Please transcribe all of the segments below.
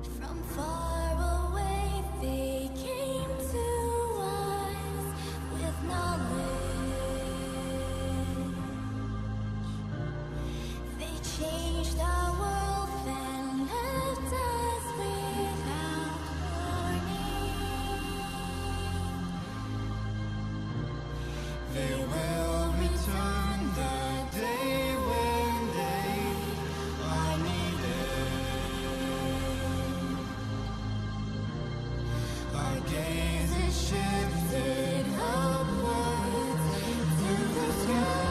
From far away they came to us with knowledge. They changed our world and left us without warning. They will return the day when they are needed. Our gaze is shifted upwards to the sky.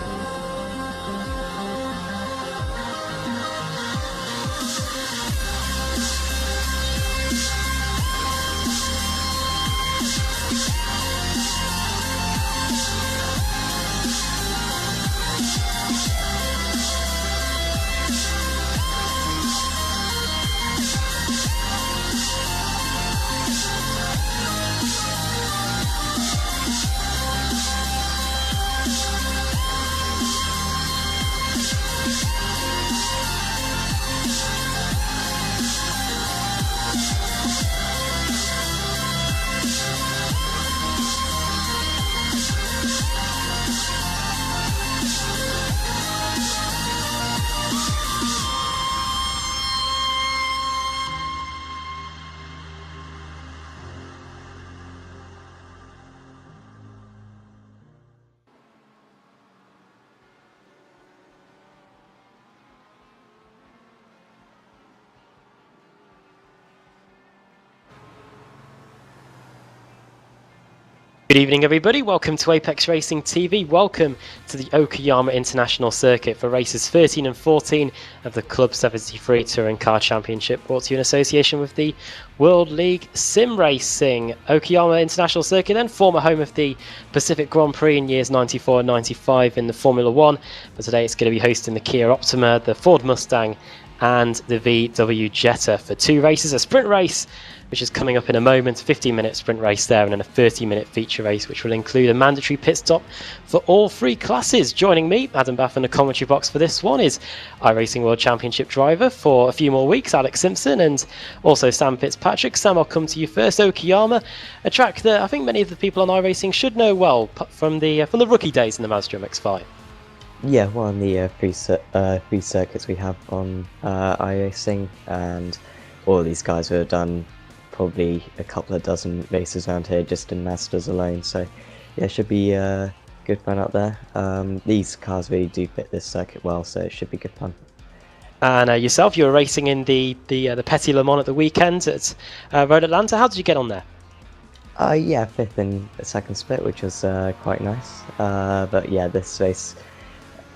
Good evening, everybody. Welcome to Apex Racing TV. Welcome to the Okayama International Circuit for races 13 and 14 of the Club73 Touring Car Championship, brought to you in association with the World League Sim Racing. Okayama International Circuit, then former home of the Pacific Grand Prix in years 94 and 95 in the Formula One, but today it's going to be hosting the Kia Optima, the Ford Mustang, and the VW Jetta for two races: a sprint race, which is coming up in a moment, 15-minute sprint race there, and then a 30-minute feature race, which will include a mandatory pit stop for all three classes. Joining me, Adam Bath, in the commentary box for this one is iRacing World Championship driver for a few more weeks, Alex Simpson, and also Sam Fitzpatrick. Sam, I'll come to you first. Okayama, a track that I think many of the people on iRacing should know well from the rookie days in the Mazda MX-5. Yeah, one of the free circuits we have on iRacing, and all of these guys have done probably a couple of dozen races around here just in Mazdas alone, so yeah, should be good fun out there. These cars really do fit this circuit well, so it should be good fun. And yourself, you were racing in the Petit Le Mans at the weekend at Road Atlanta. How did you get on there? Yeah, fifth in the second split, which was quite nice. But yeah, this race,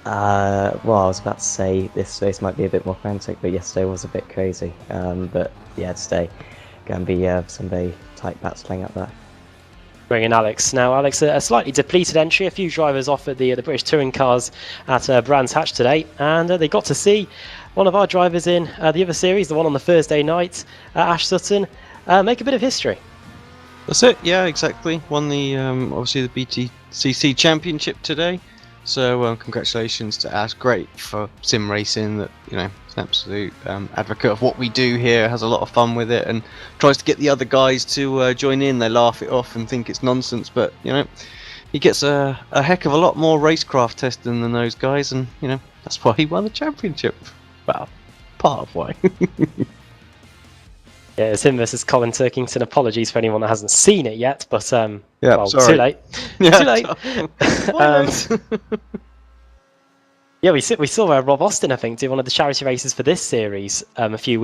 well, I was about to say this race might be a bit more frantic, but yesterday was a bit crazy. But yeah, today going to be some very tight battling up there. Bring in Alex. Now, Alex, a slightly depleted entry. A few drivers offered the British Touring Cars at Brands Hatch today, and they got to see one of our drivers in the other series, the one on the Thursday night, Ash Sutton, make a bit of history. That's it, yeah, exactly. Won the obviously the BTCC Championship today. So congratulations to Ash. Great for sim racing. That, you know, he's an absolute advocate of what we do here. Has a lot of fun with it and tries to get the other guys to join in. They laugh it off and think it's nonsense, but you know, he gets a heck of a lot more racecraft testing than those guys, and you know, that's why he won the championship. Well, part of why. Yeah, it's him versus Colin Turkington. Apologies for anyone that hasn't seen it yet, but yeah, well, sorry. too late. Too late. Yeah, we saw Rob Austin, I think, do one of the charity races for this series a few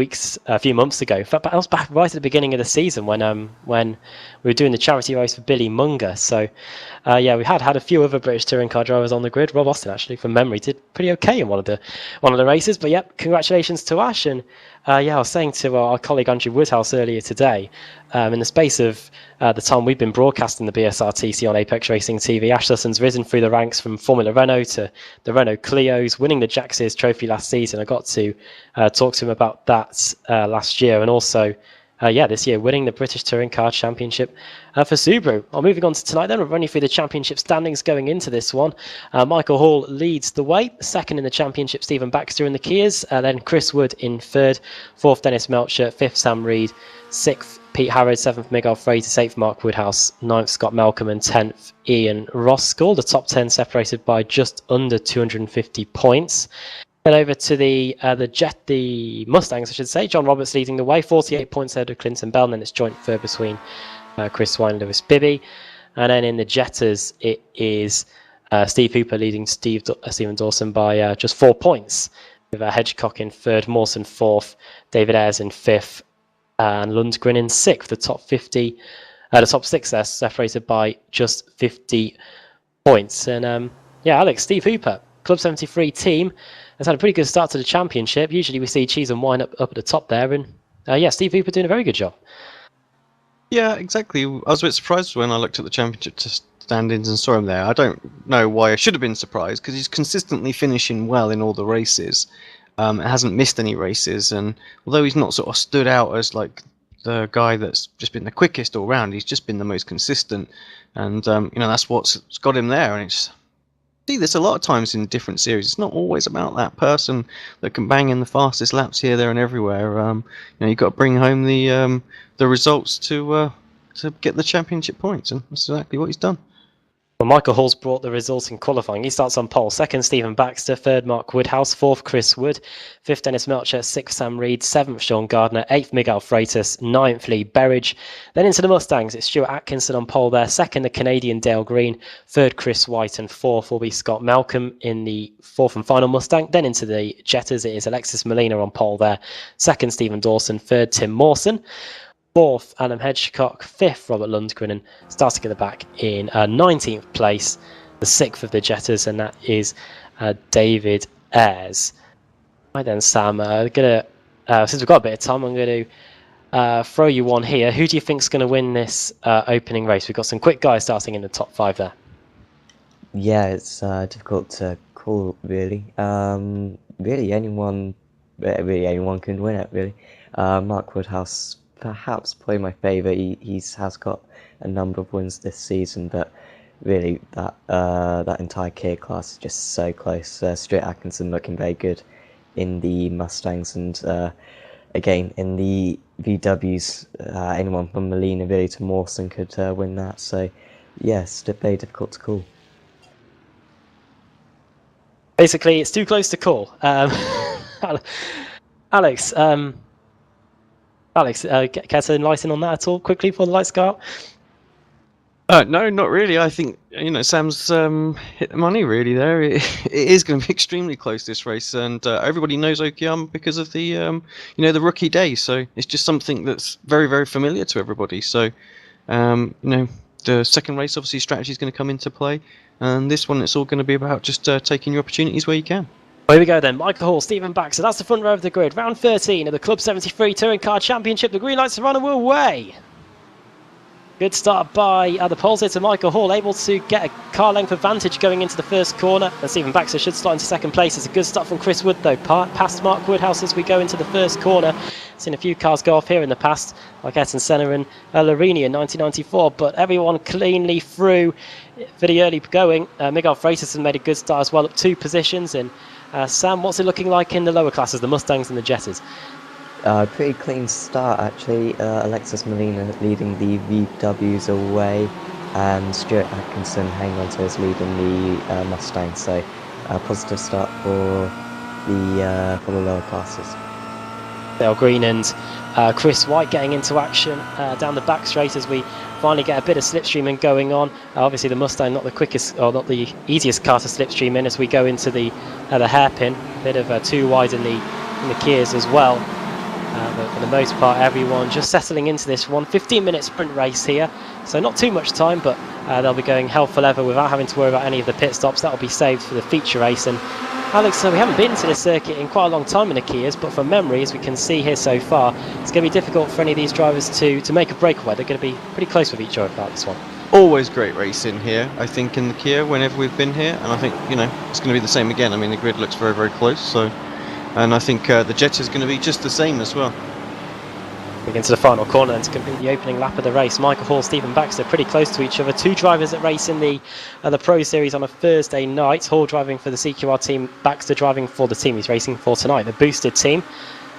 months ago. In fact, that was back right at the beginning of the season when we were doing the charity race for Billy Munger. So, yeah, we had a few other British touring car drivers on the grid. Rob Austin, actually, from memory, did pretty okay in one of the races. But yeah, congratulations to Ash. And yeah, I was saying to our colleague Andrew Woodhouse earlier today, in the space of the time we've been broadcasting the BSRTC on Apex Racing TV, Ash Sutton's risen through the ranks from Formula Renault to the Renault Clios, winning the Jack Sears Trophy last season. I got to talk to him about that last year, and also this year, winning the British Touring Car Championship for Subaru. Moving on to tonight then, we're running through the championship standings going into this one. Michael Hall leads the way. Second in the championship, Stephen Baxter in the Kias. Then Chris Wood in third. Fourth, Dennis Melcher. Fifth, Sam Reed. Sixth, Pete Harrod. Seventh, Miguel Freitas. Eighth, Mark Woodhouse. Ninth, Scott Malcolm. And 10th, Ian Roskell. The top 10 separated by just under 250 points. Then over to the Mustangs, I should say. John Roberts leading the way, 48 points ahead of Clinton Bell, and then it's joint third between Chris Swine and Lewis Bibby. And then in the Jetters, it is Steve Hooper leading Stephen Dawson by just 4 points, with Hedgecock in third, Mawson fourth, David Ayres in fifth, and Lundgren in sixth. The top 6 there separated by just 50 points. And Alex, Steve Hooper, Club 73 team, has had a pretty good start to the championship. Usually we see Cheese and Wine up at the top there, and Steve Hooper doing a very good job. Yeah, exactly. I was a bit surprised when I looked at the championship standings and saw him there. I don't know why I should have been surprised, because he's consistently finishing well in all the races. Hasn't missed any races, and although he's not sort of stood out as like the guy that's just been the quickest all round, he's just been the most consistent, and that's what's got him there. And it's see this a lot of times in different series. It's not always about that person that can bang in the fastest laps here, there, and everywhere. You've got to bring home the results to get the championship points, and that's exactly what he's done. Well, Michael Hall's brought the results in qualifying. He starts on pole. Second, Stephen Baxter. Third, Mark Woodhouse. Fourth, Chris Wood. Fifth, Dennis Melcher. Sixth, Sam Reed. Seventh, Sean Gardner. Eighth, Miguel Freitas. Ninth, Lee Berridge. Then into the Mustangs, it's Stuart Atkinson on pole there. Second, the Canadian Dale Green. Third, Chris White. And fourth will be Scott Malcolm in the fourth and final Mustang. Then into the Jetters, it is Alexis Molina on pole there. Second, Stephen Dawson. Third, Tim Mawson. Fourth, Adam Hedgecock. Fifth, Robert Lundgren. And starting at the back in 19th place, the sixth of the Jetters, and that is David Ayres. Right then, Sam, since we've got a bit of time, I'm going to throw you one here. Who do you think's going to win this opening race? We've got some quick guys starting in the top 5 there. Yeah, it's difficult to call, really. Really, anyone can win it, really. Mark Woodhouse, perhaps probably my favourite. He has got a number of wins this season, but really that entire Kia class is just so close. Stuart Atkinson looking very good in the Mustangs, and again in the VWs, anyone from Molina really to Mawson could win that. So yes, very difficult to call. Basically, it's too close to call. Alex, care to enlighten on that at all quickly before the lights go out? No, not really. I think Sam's hit the money really there. It is going to be extremely close, this race, and everybody knows Okayama because of the the rookie day. So it's just something that's very, very familiar to everybody. So the second race, obviously, strategy is going to come into play, and this one, it's all going to be about just taking your opportunities where you can. Well, here we go then. Michael Hall, Stephen Baxter. That's the front row of the grid. Round 13 of the Club 73 Touring Car Championship. The green lights are on and we're away. Good start by the poles here to Michael Hall, able to get a car length advantage going into the first corner. And Stephen Baxter should slot into second place. It's a good start from Chris Wood, though, past Mark Woodhouse as we go into the first corner. Seen a few cars go off here in the past, like Ayrton Senna and Larini in 1994, but everyone cleanly through for the early going. Miguel Freitas has made a good start as well, up 2 positions. And Sam, what's it looking like in the lower classes, the Mustangs and the Jetters? Pretty clean start, actually. Alexis Molina leading the VWs away, and Stuart Atkinson hanging on to his lead in the Mustang. So, positive start for the lower classes. Dale Green and Chris White getting into action down the back straight as we finally get a bit of slipstreaming going on. Obviously the Mustang not the quickest or not the easiest car to slipstream in as we go into the hairpin. A bit of too wide in the Kias as well. But for the most part, everyone just settling into this one. 15-minute sprint race here, so not too much time, but they'll be going hell for leather without having to worry about any of the pit stops. That'll be saved for the feature race. And Alex, we haven't been to this circuit in quite a long time in the Kias, but from memory, as we can see here so far, it's going to be difficult for any of these drivers to make a breakaway. They're going to be pretty close with each other about this one. Always great racing here, I think, in the Kia whenever we've been here, and I think it's going to be the same again. I mean, the grid looks very, very close, so, and I think the Jetta is going to be just the same as well. Into the final corner and to complete the opening lap of the race. Michael Hall, Stephen Baxter pretty close to each other. Two drivers that race in the Pro Series on a Thursday night. Hall driving for the CQR team, Baxter driving for the team he's racing for tonight, the boosted team.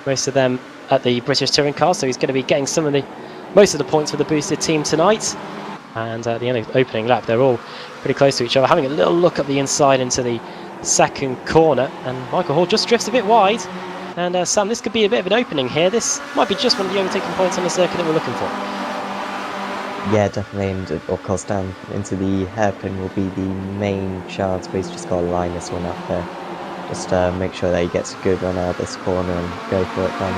Most of them at the British Touring Car, so he's going to be getting most of the points for the boosted team tonight. And at the end of the opening lap, they're all pretty close to each other, having a little look at the inside into the second corner, and Michael Hall just drifts a bit wide. And Sam, this could be a bit of an opening here. This might be just one of the overtaking points on the circuit that we're looking for. Yeah, definitely, and of course down into the hairpin will be the main chance, but he's just got to line this one up there. Just make sure that he gets a good run out of this corner and go for it down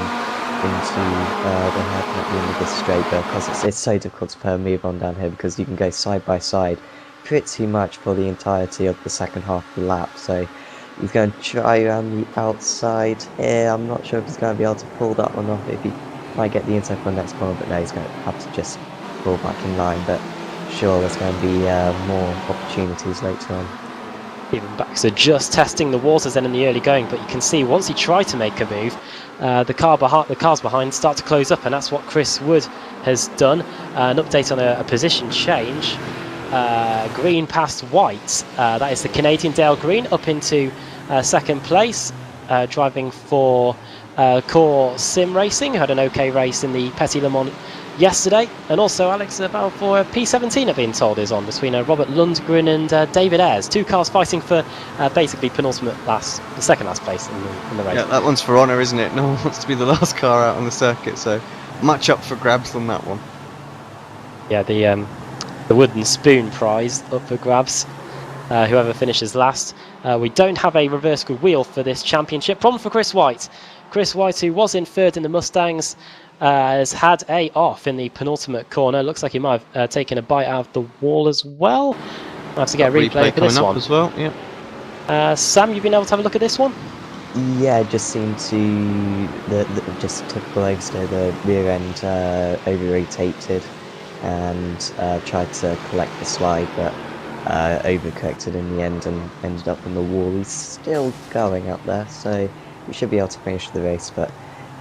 into the hairpin at the end of this straight, but of course it's so difficult to put a move on down here because you can go side by side pretty much for the entirety of the second half of the lap, so he's going to try around the outside here. I'm not sure if he's going to be able to pull that one off, if he might get the inside for the next corner, but no, he's going to have to just pull back in line, but sure there's going to be more opportunities later on. Even Baxter just testing the waters then in the early going, but you can see once he tried to make a move, the cars behind start to close up, and that's what Chris Wood has done. An update on a position change. Green past White, that is the Canadian Dale Green up into second place, driving for Core Sim Racing, who had an okay race in the Petit Le Mans yesterday, and also Alex for P17 I've been told is on between Robert Lundgren and David Ayres. Two cars fighting for basically penultimate the second last place in the race. Yeah, that one's for honour, isn't it? No one wants to be the last car out on the circuit, so much up for grabs on that one. Yeah, the wooden spoon prize up for grabs. Whoever finishes last. We don't have a reversible wheel for this championship. Problem for Chris White. Chris White, who was in third in the Mustangs, has had a off in the penultimate corner. Looks like he might have taken a bite out of the wall as well. I'll have to get a replay for this one as well. Yeah. Sam, you've been able to have a look at this one? Yeah, it just seemed to just typical Exeter, the rear end over-rotated and tried to collect the slide, but overcorrected in the end and ended up on the wall. He's still going up there, so we should be able to finish the race, but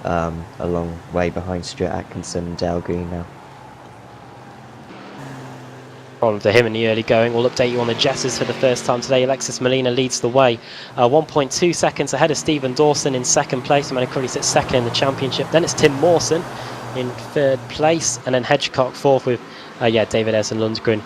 a long way behind Stuart Atkinson and Dale Green now. Problem to him in the early going. We'll update you on the Jetters for the first time today. Alexis Molina leads the way, 1.2 seconds ahead of Stephen Dawson in second place. Manny Curry sits second in the championship. Then it's Tim Mawson in third place, and then Hedgecock fourth with David Ayres and Lundgren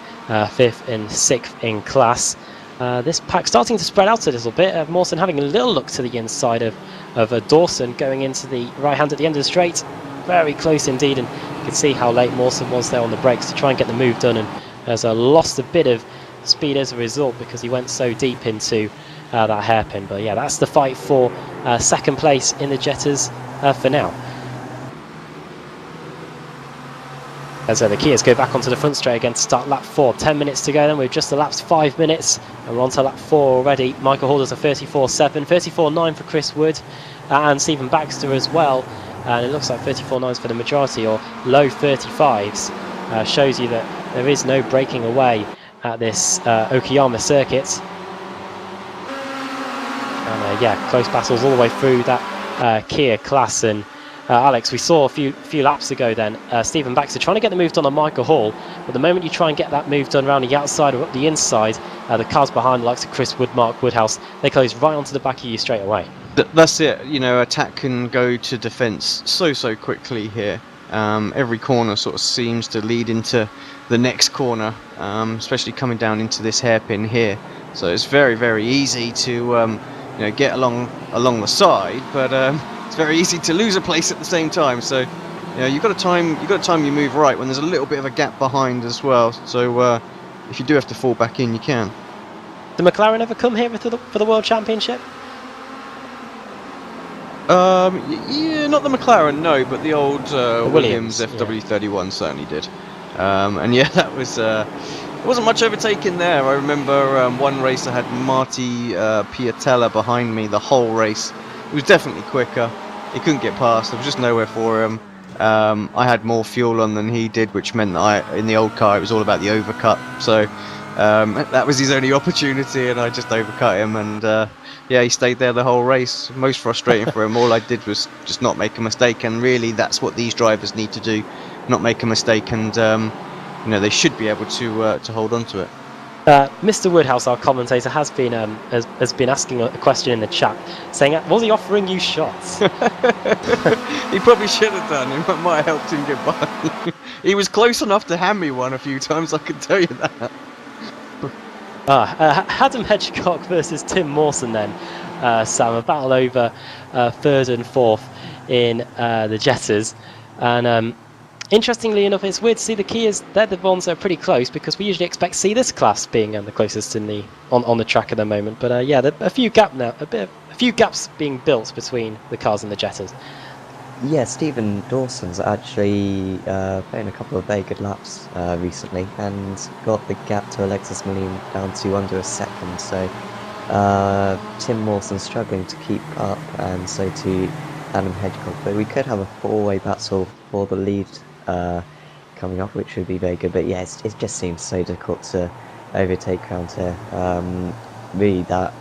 fifth and sixth in class. This pack starting to spread out a little bit. Mawson having a little look to the inside of Dawson, going into the right hand at the end of the straight. Very close indeed, and you can see how late Mawson was there on the brakes to try and get the move done, and has lost a bit of speed as a result because he went so deep into that hairpin. But yeah, that's the fight for second place in the Jetters for now. As the Kias go back onto the front straight again to start lap 4. 10 minutes to go then. We've just elapsed 5 minutes and we're on to lap 4 already. Michael Hall does a 34.7, 34.9 for Chris Wood and Stephen Baxter as well. And it looks like 34.9s for the majority, or low 35s. Shows you that there is no breaking away at this Okayama circuit. And close battles all the way through that Kia class. And Alex, we saw a few laps ago then, Stephen Baxter trying to get the move done on Michael Hall, but the moment you try and get that move done around the outside or up the inside, the cars behind, the likes of Chris Wood, Mark Woodhouse, they close right onto the back of you straight away. That's it, you know, attack can go to defence so quickly here. Every corner sort of seems to lead into the next corner, especially coming down into this hairpin here. So it's very easy to get along the side, but it's very easy to lose a place at the same time. So you've got to time your move right when there's a little bit of a gap behind as well. So if you do have to fall back in, you can. Did McLaren ever come here for the World Championship? Yeah, not the McLaren, no, but the old Williams yeah. FW31 certainly did. And yeah, that was there wasn't much overtaking there. I remember one race I had Marty Piatella behind me the whole race. He was definitely quicker. He couldn't get past. There was just nowhere for him. I had more fuel on than he did, which meant that in the old car it was all about the overcut. So That was his only opportunity, and I just overcut him. And yeah, he stayed there the whole race. Most frustrating for him. All I did was just not make a mistake, and really, that's what these drivers need to do: not make a mistake, and you know, they should be able to hold on to it. Mr. Woodhouse, our commentator, has been asking a question in the chat, saying, "Was he offering you shots?" He probably should have done. It might have helped him get by. He was close enough to hand me one a few times, I can tell you that. Adam Hedgecock versus Tim Mawson then, Sam, a battle over third and fourth in the Jetters. And interestingly enough, it's weird to see the Kias, they're the ones that are pretty close, because we usually expect to see this class being the closest in on the track at the moment. But yeah, a few gaps being built between the cars and the Jetters. Yeah, Stephen Dawson's actually playing a couple of very good laps recently and got the gap to Alexis Moline down to under a second. So Tim Mawson's struggling to keep up, and so too Adam Hedgecock. But we could have a four-way battle for the lead coming up, which would be very good. But yeah, it just seems so difficult to overtake around here. Really, that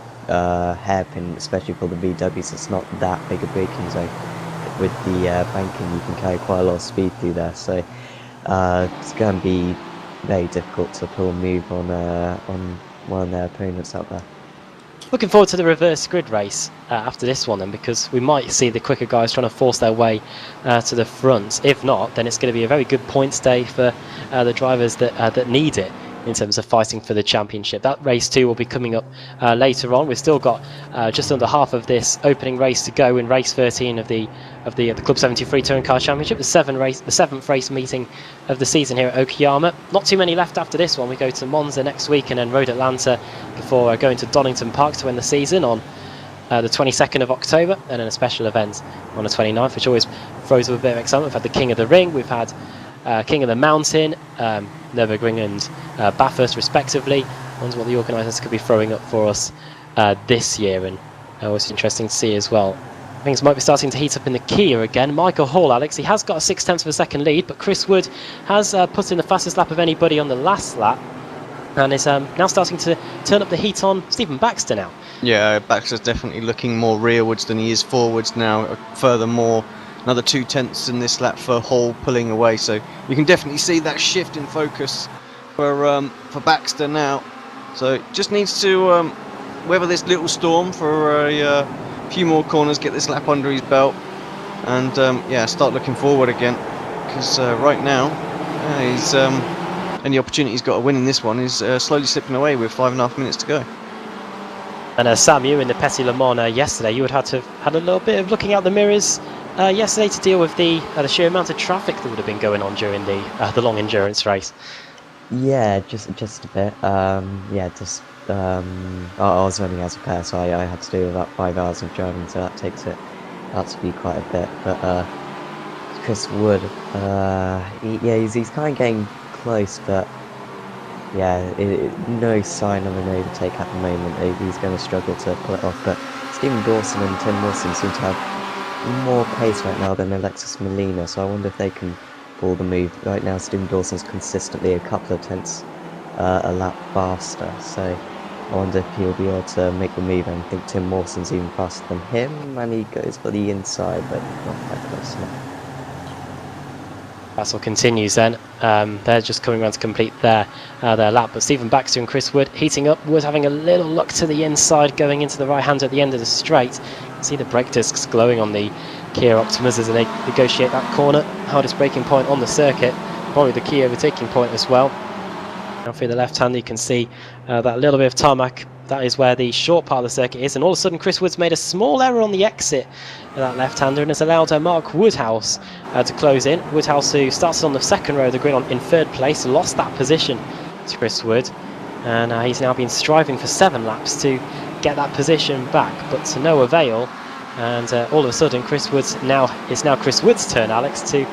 hairpin, especially for the VWs, it's not that big a braking zone. With the banking, you can carry quite a lot of speed through there, so it's going to be very difficult to pull a move on one of their opponents out there. Looking forward to the reverse grid race after this one then, because we might see the quicker guys trying to force their way to the front. If not, then it's going to be a very good points day for the drivers that need it in terms of fighting for the championship. That race too will be coming up later on. We've still got just under half of this opening race to go in race 13 of the Club 73 Touring Car Championship, the seventh race meeting of the season here at Okayama. Not too many left after this one. We go to Monza next week and then Road Atlanta before going to Donington Park to end the season on the 22nd of October, and then a special event on the 29th, which always throws up a bit of excitement. We've had the King of the Ring, we've had King of the Mountain, Nürburgring and Bathurst respectively. I wonder what the organisers could be throwing up for us this year, and always interesting to see as well. Things might be starting to heat up in the Kia again. Michael Hall, Alex, he has got a 0.6 of a second lead, but Chris Wood has put in the fastest lap of anybody on the last lap, and is now starting to turn up the heat on Stephen Baxter now. Yeah, Baxter's definitely looking more rearwards than he is forwards now. Furthermore, another 0.2 in this lap for Hall pulling away, so you can definitely see that shift in focus for Baxter now. So just needs to weather this little storm for a few more corners, get this lap under his belt, and yeah, start looking forward again, because right now he's any opportunity he's got to win in this one is slowly slipping away with 5.5 minutes to go. And Sam, you in the Petit Le Mans yesterday, you would have to have had a little bit of looking out the mirrors yesterday to deal with the sheer amount of traffic that would have been going on during the long endurance race. Yeah, just a bit. Yeah, just I was running as a pair, so I had to do about 5 hours of driving, so that takes it out to be quite a bit. But Chris Wood, he's kind of getting close, but yeah, no sign of an overtake at the moment. He's going to struggle to pull it off. But Stephen Dawson and Tim Wilson seem to have more pace right now than Alexis Molina, so I wonder if they can pull the move. Right now, Stephen Dawson's consistently a couple of tenths a lap faster, so I wonder if he'll be able to make the move. And I think Tim Mawson's even faster than him, and he goes for the inside, but not quite close enough. Battle continues then. They're just coming around to complete their lap, but Stephen Baxter and Chris Wood heating up. Wood having a little look to the inside, going into the right hand at the end of the straight. You can see the brake discs glowing on the Kia Optimas as they negotiate that corner. Hardest braking point on the circuit, probably the Kia overtaking point as well. Now through the left hand you can see that little bit of tarmac. That is where the short part of the circuit is, and all of a sudden Chris Wood's made a small error on the exit of that left-hander and has allowed Mark Woodhouse to close in. Woodhouse, who started on the second row of the grid in third place, lost that position to Chris Wood, and he's now been striving for 7 laps to get that position back, but to no avail. And all of a sudden it's now Chris Wood's turn, Alex, to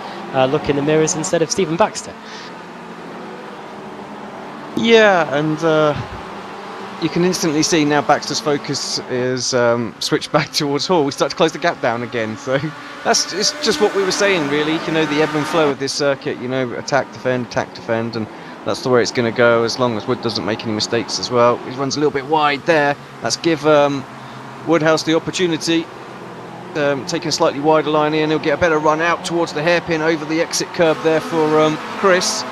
look in the mirrors instead of Stephen Baxter. Yeah, and you can instantly see now Baxter's focus is switched back towards Hall. We start to close the gap down again, so it's just what we were saying, really. You know, the ebb and flow of this circuit, you know, attack, defend, and that's the way it's going to go, as long as Wood doesn't make any mistakes as well. He runs a little bit wide there. Let's give Woodhouse the opportunity. Taking a slightly wider line here, and he'll get a better run out towards the hairpin over the exit curb there for Chris.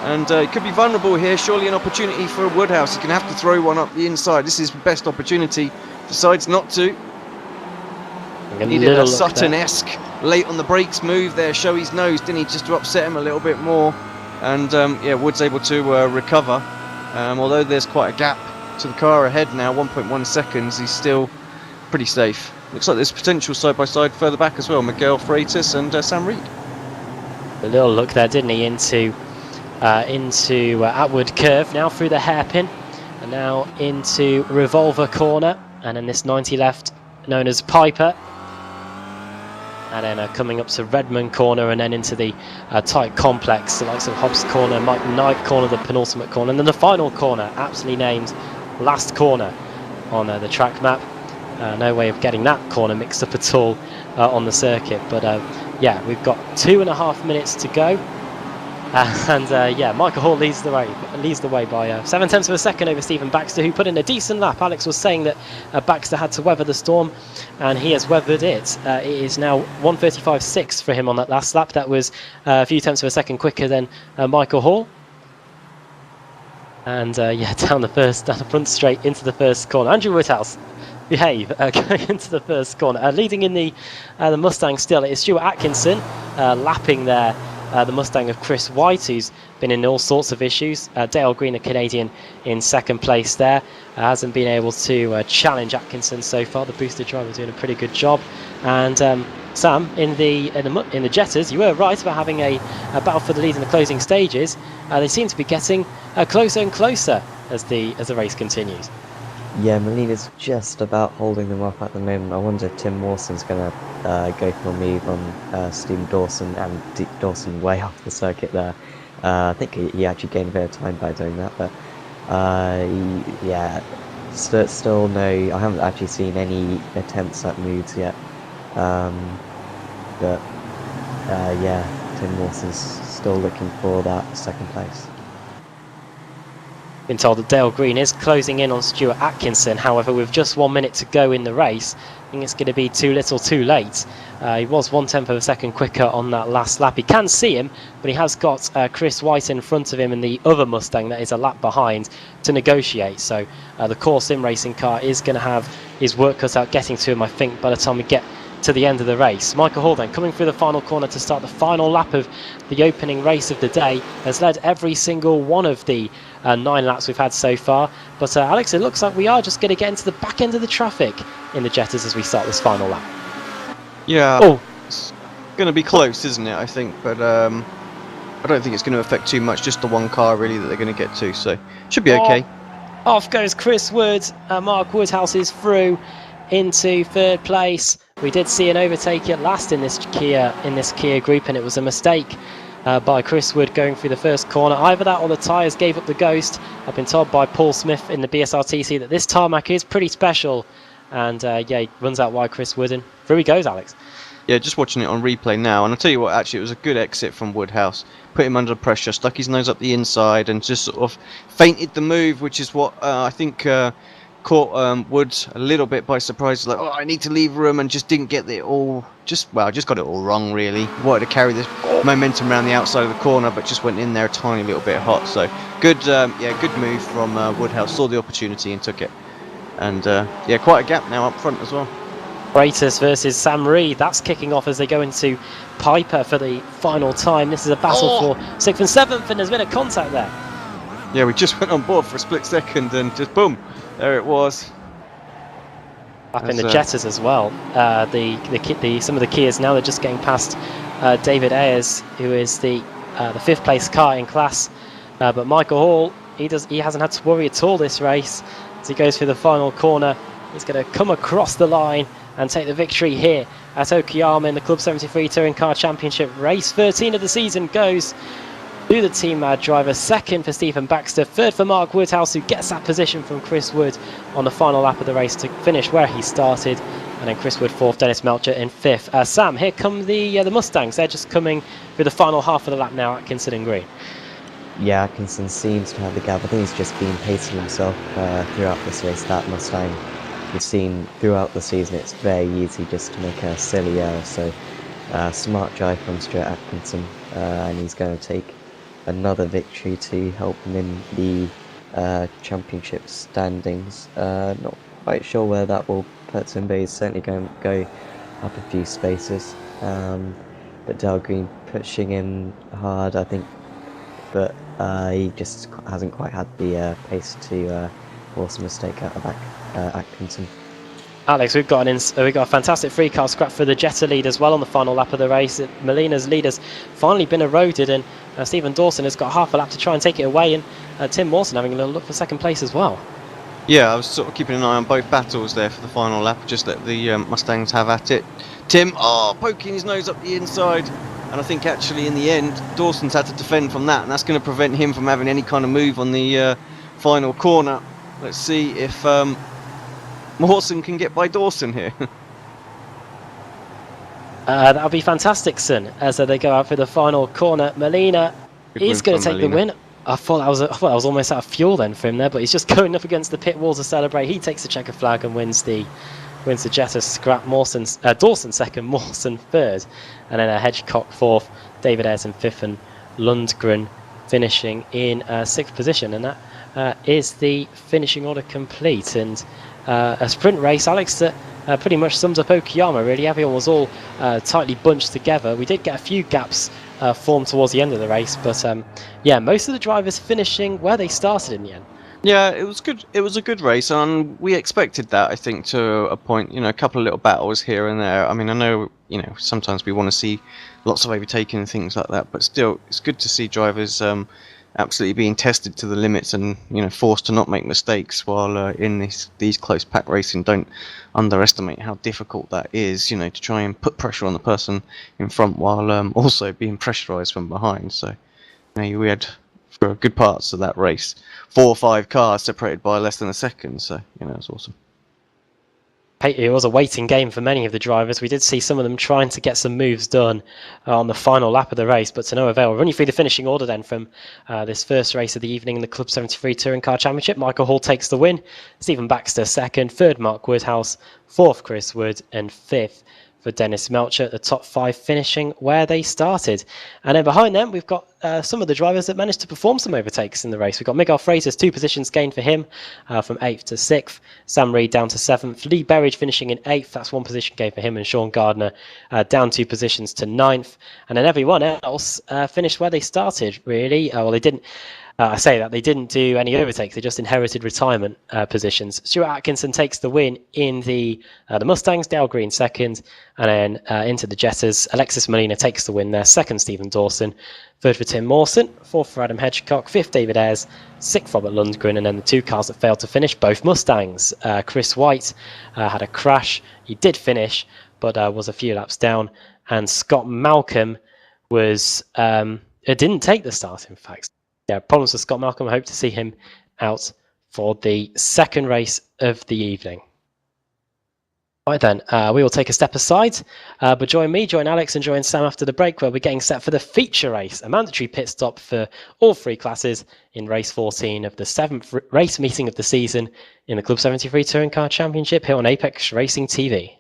And he could be vulnerable here. Surely an opportunity for Woodhouse. He's going to have to throw one up the inside. This is his best opportunity. Decides not to. He did a Sutton-esque late on the brakes move there. Show his nose, didn't he? Just to upset him a little bit more. And yeah, Wood's able to recover. Although there's quite a gap to the car ahead now, 1.1 seconds, he's still pretty safe. Looks like there's potential side-by-side further back as well. Miguel Freitas and Sam Reed. A little look there, didn't he, into outward curve, now through the hairpin, and now into revolver corner, and then this 90 left known as Piper, and then coming up to Redmond corner, and then into the tight complex, the likes of Hobbs corner, Mike Knight corner, the penultimate corner, and then the final corner, aptly named last corner on the track map. No way of getting that corner mixed up at all on the circuit, but yeah, we've got 2.5 minutes to go. Yeah, Michael Hall leads the way by 0.7 of a second over Stephen Baxter, who put in a decent lap. Alex was saying that Baxter had to weather the storm, and he has weathered it. It is now 1:35.6 for him on that last lap. That was a few tenths of a second quicker than Michael Hall. And yeah, down the front straight into the first corner. Andrew Woodhouse, behave, going into the first corner. Leading in the Mustang still, it is Stuart Atkinson lapping there. The Mustang of Chris White, who's been in all sorts of issues. Dale Green, a Canadian, in second place there. Hasn't been able to challenge Atkinson so far. The booster driver doing a pretty good job. And Sam, in the Jetters, you were right about having a battle for the lead in the closing stages. They seem to be getting closer and closer as the race continues. Yeah, Molina's just about holding them up at the moment. I wonder if Tim Mawson's going to go for a move on Stephen Dawson, and Dawson way off the circuit there. I think he actually gained a bit of time by doing that, but yeah, still no, I haven't actually seen any attempts at moves yet. But yeah, Tim Mawson's still looking for that second place. Been told that Dale Green is closing in on Stuart Atkinson. However, with just 1 minute to go in the race, I think it's going to be too little too late. He was 1/10 of a second quicker on that last lap. He can see him, but he has got Chris White in front of him in the other Mustang that is a lap behind to negotiate. So the core sim racing car is going to have his work cut out getting to him, I think, by the time we get to the end of the race. Michael Hall then coming through the final corner to start the final lap of the opening race of the day, has led every single one of the 9 laps we've had so far. But Alex, it looks like we are just going to get into the back end of the traffic in the Jetters as we start this final lap. Yeah, oh, it's going to be close, isn't it, I think, but I don't think it's going to affect too much, just the one car really that they're going to get to, so should be okay. Off goes Chris Wood. Mark Woodhouse is through into third place. We did see an overtake at last in this Kia group, and it was a mistake by Chris Wood going through the first corner. Either that or the tyres gave up the ghost. I've been told by Paul Smith in the BSRTC that this tarmac is pretty special, and yeah, he runs out wide Chris Wood, and through he goes, Alex. Yeah, just watching it on replay now, and I'll tell you what, actually it was a good exit from Woodhouse. Put him under pressure, stuck his nose up the inside, and just sort of feinted the move, which is what I think caught Woods a little bit by surprise. Like, oh, I need to leave room, and just didn't get it all. Just got it all wrong, really. Wanted to carry this momentum around the outside of the corner, but just went in there a tiny little bit hot. So good, yeah, good move from Woodhouse. Saw the opportunity and took it. And yeah, quite a gap now up front as well. Freitas versus Sam Reed. That's kicking off as they go into Piper for the final time. This is a battle for 6th and 7th, and there's been a contact there. Yeah, we just went on board for a split second, and just boom, there it was. Up in the Jetters as well. Some of the Kias now, they're just getting past David Ayers, who is the 5th place car in class. But Michael Hall, he hasn't had to worry at all this race as he goes through the final corner. He's going to come across the line and take the victory here at Okayama in the Club 73 Touring Car Championship. Race 13 of the season goes to the team driver. 2nd for Stephen Baxter, 3rd for Mark Woodhouse, who gets that position from Chris Wood on the final lap of the race to finish where he started, and then Chris Wood 4th, Dennis Melcher in 5th. Sam, here come the Mustangs. They're just coming through the final half of the lap now, Atkinson and Green. yeah, Atkinson seems to have the gap. I think he's just been pacing himself throughout this race. That Mustang, we've seen throughout the season, it's very easy just to make a silly error. So smart drive from Stuart Atkinson, and he's going to take another victory to help him in the championship standings. Not quite sure where that will put him, but he's certainly going to go up a few spaces. But Dale Green pushing him hard, I think, but he just hasn't quite had the pace to force a mistake out of Atkinson. Alex, we've got a fantastic free car scrap for the Jetta lead as well on the final lap of the race. Molina's lead has finally been eroded, and Stephen Dawson has got half a lap to try and take it away, and Tim Mawson having a little look for second place as well. Yeah, I was sort of keeping an eye on both battles there for the final lap. Just let the Mustangs have at it. Tim, poking his nose up the inside, and I think actually in the end Dawson's had to defend from that, and that's going to prevent him from having any kind of move on the final corner. Let's see if Mawson can get by Dawson here. That'll be fantastic, son. As they go out for the final corner, Molina is going to take the win. I thought that was almost out of fuel then for him there, but he's just going up against the pit wall to celebrate. He takes the checker flag and wins the Jetta scrap. Dawson second, Mawson third, and then Hedgecock fourth, David Ayres in fifth, and Lundgren finishing in sixth position. And that is the finishing order complete. And a sprint race, Alex, that pretty much sums up Okayama, really. Everyone was all tightly bunched together. We did get a few gaps formed towards the end of the race, but yeah, most of the drivers finishing where they started in the end. Yeah, it was good. It was a good race, and we expected that, I think, to a point. You know, a couple of little battles here and there. I mean, I know, you know, sometimes we want to see lots of overtaking and things like that, but still, it's good to see drivers absolutely being tested to the limits and, you know, forced to not make mistakes while in these close pack racing. Don't underestimate how difficult that is, you know, to try and put pressure on the person in front while also being pressurized from behind. So, you know, we had, for good parts of that race, 4 or 5 cars separated by less than a second. So, you know, it's awesome. It was a waiting game for many of the drivers. We did see some of them trying to get some moves done on the final lap of the race, but to no avail. We'll run you through the finishing order then from this first race of the evening in the Club 73 Touring Car Championship. Michael Hall takes the win, Stephen Baxter second, third Mark Woodhouse, fourth Chris Wood, and fifth for Dennis Melcher. The top 5 finishing where they started. And then behind them, we've got some of the drivers that managed to perform some overtakes in the race. We've got Miguel Fraser's 2 positions gained for him from 8th to 6th. Sam Reed down to 7th. Lee Berridge finishing in 8th. That's 1 position gain for him. And Sean Gardner down 2 positions to 9th. And then everyone else finished where they started, really. Well, they didn't. I say that they didn't do any overtakes; they just inherited retirement positions. Stuart Atkinson takes the win in the Mustangs. Dale Green second, and then into the Jettas. Alexis Molina takes the win there. Second, Stephen Dawson. Third for Tim Mawson. Fourth for Adam Hedgecock. Fifth, David Ayres. Sixth, Robert Lundgren. And then the 2 cars that failed to finish, both Mustangs. Chris White had a crash. He did finish, but was a few laps down. And Scott Malcolm was didn't take the start, in fact. Yeah, problems with Scott Malcolm. I hope to see him out for the second race of the evening. Right then, we will take a step aside, but join Alex, and join Sam after the break, where we're getting set for the feature race, a mandatory pit stop for all 3 classes in race 14 of the 7th race meeting of the season in the Club 73 Touring Car Championship here on Apex Racing TV.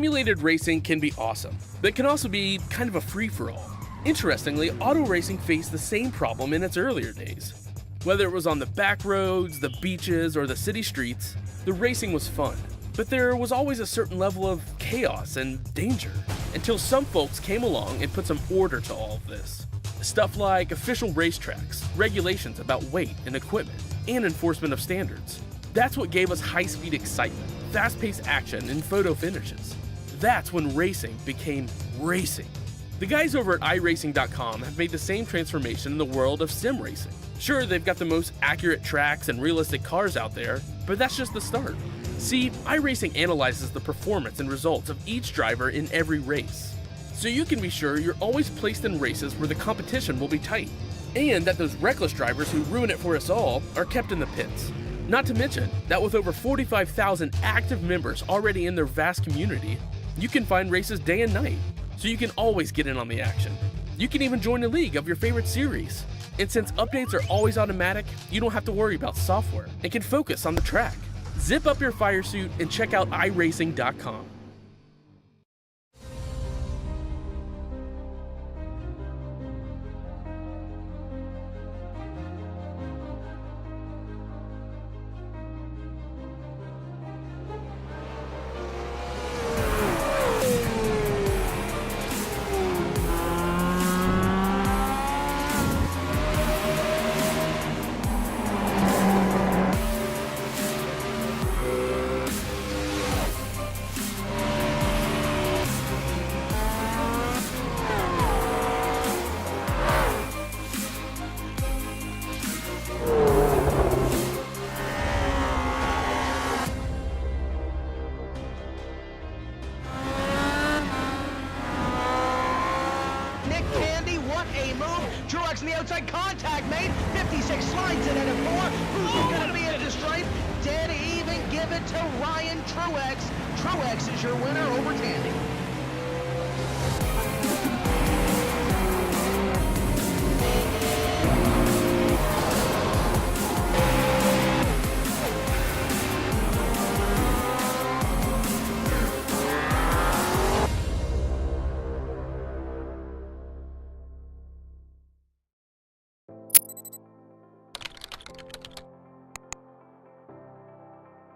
Simulated racing can be awesome, but it can also be kind of a free-for-all. Interestingly, auto racing faced the same problem in its earlier days. Whether it was on the back roads, the beaches, or the city streets, the racing was fun. But there was always a certain level of chaos and danger, until some folks came along and put some order to all of this. Stuff like official racetracks, regulations about weight and equipment, and enforcement of standards. That's what gave us high-speed excitement, fast-paced action, and photo finishes. That's when racing became racing. The guys over at iRacing.com have made the same transformation in the world of sim racing. Sure, they've got the most accurate tracks and realistic cars out there, but that's just the start. See, iRacing analyzes the performance and results of each driver in every race, so you can be sure you're always placed in races where the competition will be tight, and that those reckless drivers who ruin it for us all are kept in the pits. Not to mention that with over 45,000 active members already in their vast community, you can find races day and night, so you can always get in on the action. You can even join a league of your favorite series. And since updates are always automatic, you don't have to worry about software and can focus on the track. Zip up your fire suit and check out iRacing.com. Truex in the outside contact made. 56 slides it into 4. Who's going to be at the stripe? Dead even. Give it to Ryan Truex. Truex is your winner over Tandy.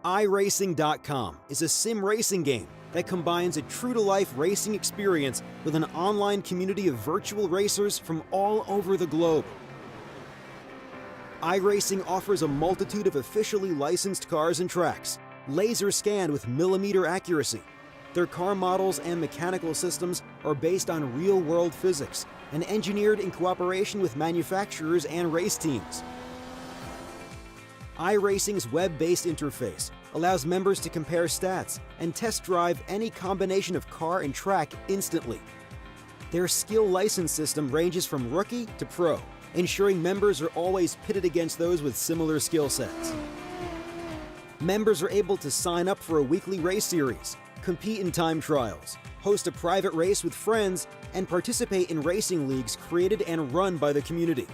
iRacing.com is a sim racing game that combines a true-to-life racing experience with an online community of virtual racers from all over the globe. iRacing offers a multitude of officially licensed cars and tracks, laser scanned with millimeter accuracy. Their car models and mechanical systems are based on real-world physics and engineered in cooperation with manufacturers and race teams. iRacing's web-based interface allows members to compare stats and test drive any combination of car and track instantly. Their skill license system ranges from rookie to pro, ensuring members are always pitted against those with similar skill sets. Members are able to sign up for a weekly race series, compete in time trials, host a private race with friends, and participate in racing leagues created and run by the community.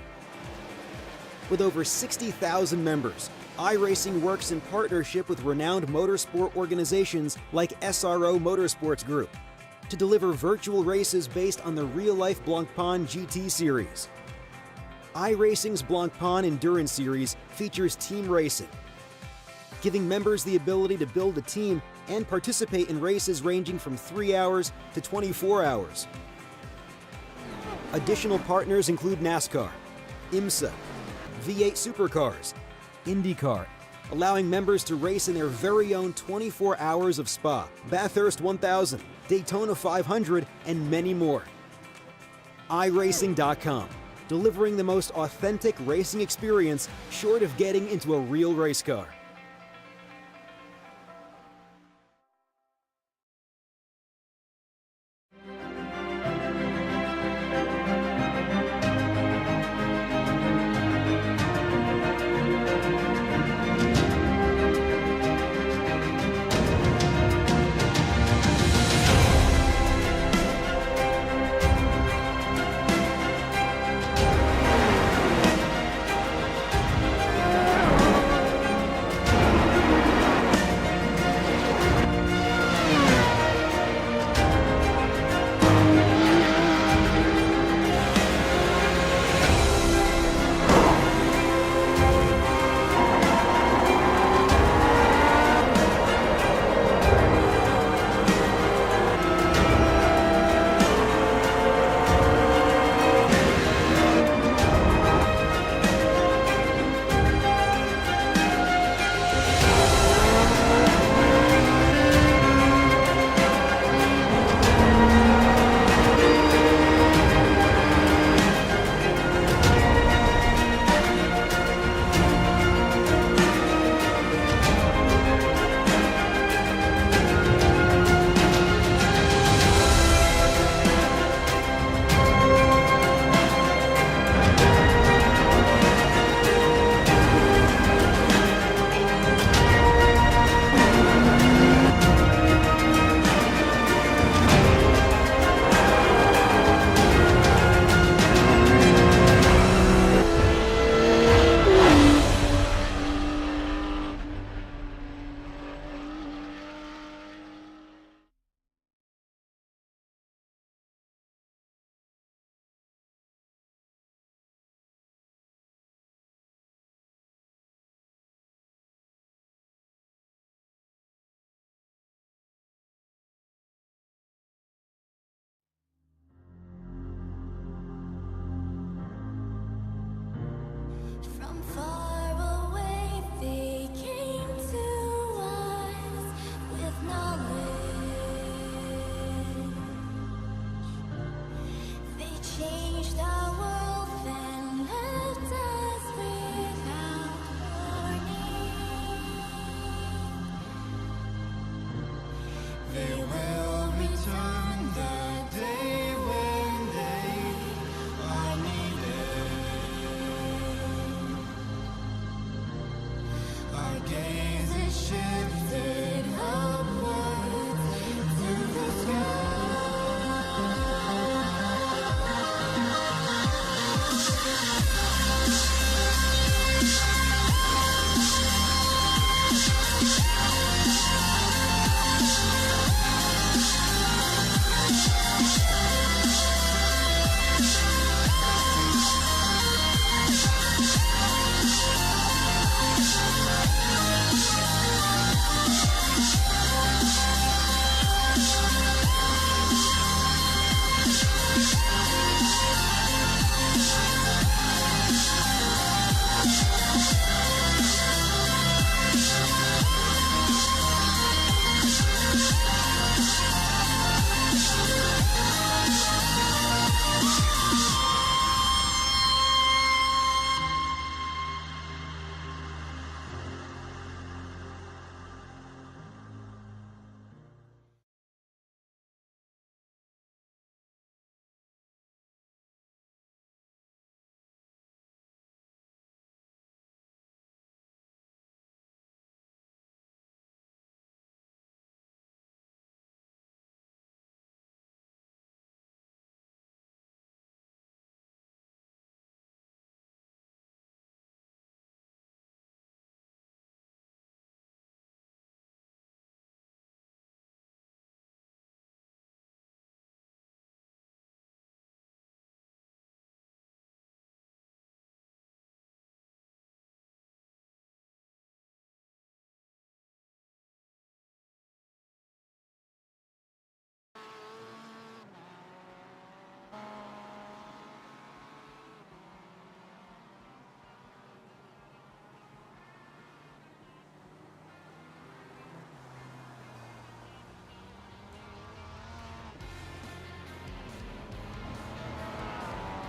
With over 60,000 members, iRacing works in partnership with renowned motorsport organizations like SRO Motorsports Group to deliver virtual races based on the real-life Blancpain GT series. iRacing's Blancpain Endurance Series features team racing, giving members the ability to build a team and participate in races ranging from 3 hours to 24 hours. Additional partners include NASCAR, IMSA, V8 Supercars, IndyCar, allowing members to race in their very own 24 hours of Spa, Bathurst 1000, Daytona 500, and many more. iRacing.com, delivering the most authentic racing experience short of getting into a real race car.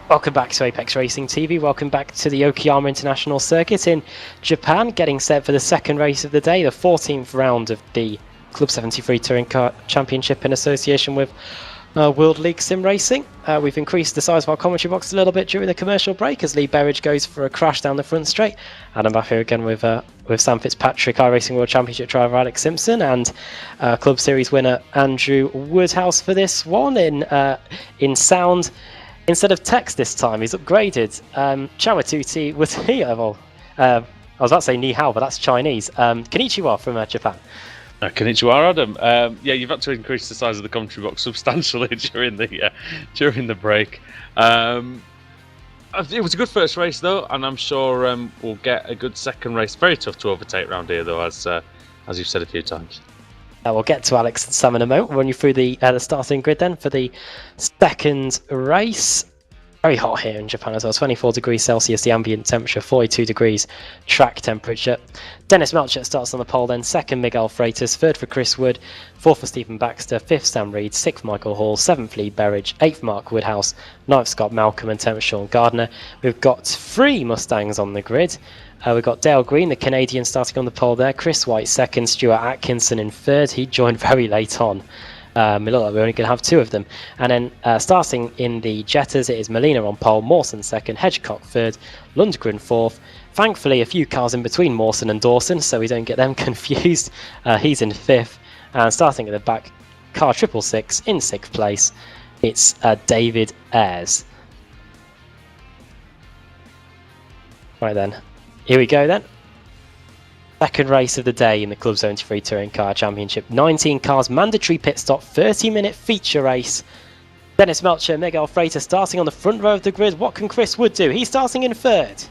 Welcome back to Apex Racing TV. Welcome back to the Okayama International Circuit in Japan, getting set for the second race of the day, the 14th round of the Club 73 Touring Car Championship in association with World League Sim Racing. We've increased the size of our commentary box a little bit during the commercial break as Lee Berridge goes for a crash down the front straight. And I'm back here again with Sam Fitzpatrick, iRacing World Championship driver Alex Simpson, and Club Series winner Andrew Woodhouse for this one in sound. Instead of text this time, he's upgraded. Chawatuti was here. Well, I was about to say ni hao, but that's Chinese. Konnichiwa from Japan. Konnichiwa, Adam. Yeah, you've had to increase the size of the commentary box substantially during the break. It was a good first race though, and I'm sure we'll get a good second race. Very tough to overtake round here though, as you've said a few times. We'll get to Alex and Sam in a moment. We'll run you through the starting grid then for the second race. Very hot here in Japan as well. 24 degrees Celsius, the ambient temperature, 42 degrees track temperature. Dennis Melcher starts on the pole then. Second, Miguel Freitas. Third for Chris Wood. Fourth for Stephen Baxter. Fifth, Sam Reed. Sixth, Michael Hall. Seventh, Lee Berridge. Eighth, Mark Woodhouse. Ninth, Scott Malcolm. And 10th, Sean Gardner. We've got 3 Mustangs on the grid. We've got Dale Green, the Canadian, starting on the pole there. Chris White second. Stuart Atkinson in third. He joined very late on. It looked like we're only going to have 2 of them. And then starting in the Jetters, it is Molina on pole, Mawson second, Hedgecock third, Lundgren fourth. Thankfully, a few cars in between Mawson and Dawson, so we don't get them confused. He's in fifth. And starting at the back, car 666 in 6th place. It's David Ayres. Right then. Here we go then. Second race of the day in the Club 73 Touring Car Championship. 19 cars, mandatory pit stop, 30-minute feature race. Dennis Melcher, Miguel Freitas starting on the front row of the grid. What can Chris Wood do? He's starting in third.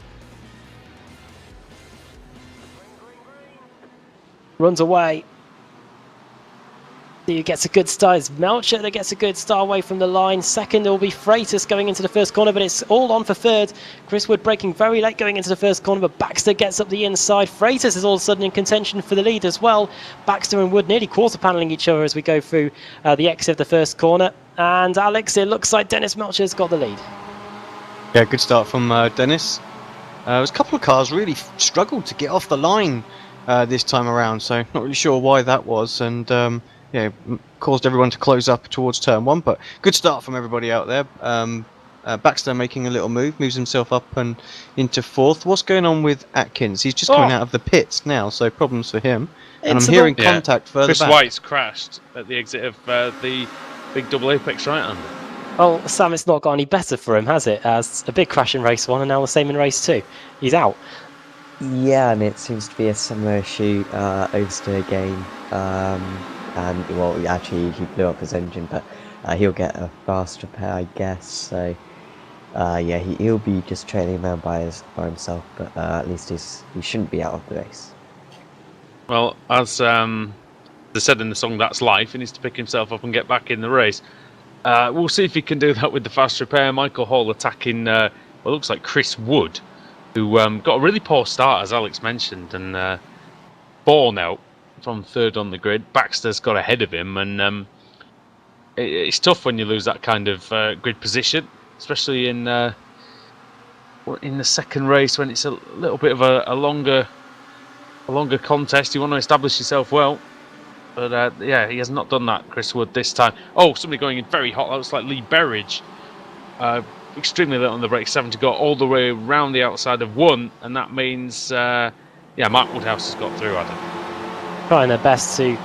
Runs away. He gets a good start. It's Melcher that gets a good start away from the line. Second, there will be Freitas going into the first corner, but it's all on for third. Chris Wood braking very late going into the first corner, but Baxter gets up the inside. Freitas is all of a sudden in contention for the lead as well. Baxter and Wood nearly quarter paneling each other as we go through the exit of the first corner. And Alex, it looks like Dennis Melcher's got the lead. Yeah, good start from Dennis. There's a couple of cars really struggled to get off the line this time around, so not really sure why that was. And yeah, caused everyone to close up towards turn 1, but good start from everybody out there. Baxter making a little move, moves himself up and into 4th. What's going on with Atkins? He's just coming out of the pits now, so problems for him. And I'm hearing contact further Chris back. White's crashed at the exit of the big double apex right-hander. Well, Sam, it's not got any better for him, has it? As a big crash in race 1 and now the same in race 2. He's out. Yeah, and it seems to be a similar issue oversteer again. And well, actually he blew up his engine, but he'll get a fast repair, I guess. So yeah, he'll be just trailing around by himself, but at least he shouldn't be out of the race. Well, as they said in the song "That's Life," he needs to pick himself up and get back in the race. We'll see if he can do that with the fast repair. Michael Hall attacking what looks like Chris Wood, who got a really poor start, as Alex mentioned, and born out from 3rd on the grid. Baxter's got ahead of him, and it's tough when you lose that kind of grid position, especially in the second race when it's a little bit of a longer contest. You want to establish yourself well, but yeah, he has not done that, Chris Wood, this time. Oh, somebody going in very hot. That looks like Lee Berridge. Extremely late on the brakes, having to go all the way around the outside of 1, and that means yeah, Mark Woodhouse has got through, Adam. Trying their best to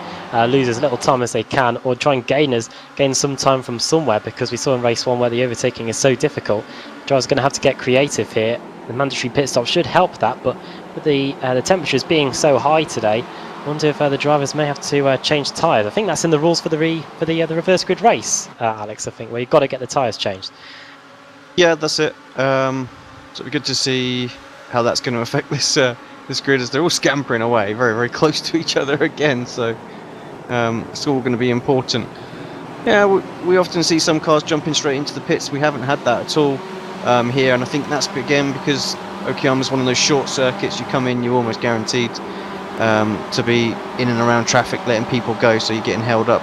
lose as little time as they can, or try and gain some time from somewhere, because we saw in race 1 where the overtaking is so difficult. Drivers are going to have to get creative here. The mandatory pit stop should help that, but with the temperatures being so high today, I wonder if the drivers may have to change tyres. I think that's in the rules for the reverse grid race, Alex. I think where you've got to get the tyres changed. Yeah, that's it. So it'll be good to see how that's going to affect this grid, as they're all scampering away very, very close to each other again, so it's all going to be important. Yeah, we often see some cars jumping straight into the pits. We haven't had that at all here, and I think that's again because Okayama is one of those short circuits. You come in, you're almost guaranteed to be in and around traffic, letting people go, so you're getting held up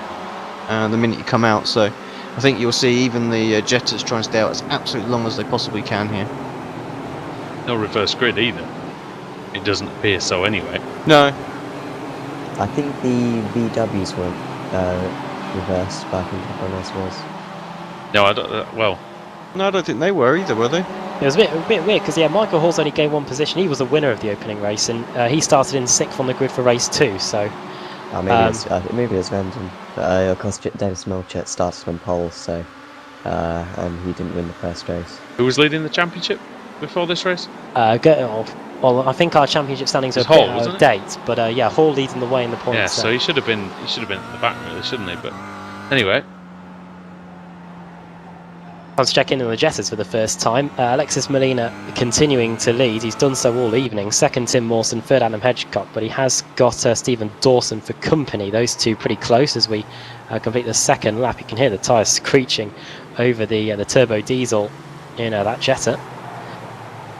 the minute you come out. So I think you'll see even the Jetters try and stay out as absolutely long as they possibly can here. No reverse grid either. It doesn't appear so anyway. No. I think the VWs were reversed, but I think everyone else was. No, I don't. Well, No, I don't think they were either, were they? It was a bit weird because Michael Hall's only gained one position. He was the winner of the opening race, and he started in 6th on the grid for race 2. So Maybe it was random. But of course, Dennis Melchett started on pole, so and he didn't win the first race. who was leading the championship before this race? well, I think our championship standings are a Hall, bit out wasn't of date, but Hall leading the way in the points. Yeah, so he should have been. He should have been at the back, really, shouldn't he? But anyway, I was checking in the Jetters for the first time. Alexis Molina continuing to lead. He's done so all evening. Second, Tim Mawson. Third, Adam Hedgecock. But he has got Stephen Dawson for company. Those two pretty close as we complete the second lap. You can hear the tyres screeching over the turbo diesel in that Jetta.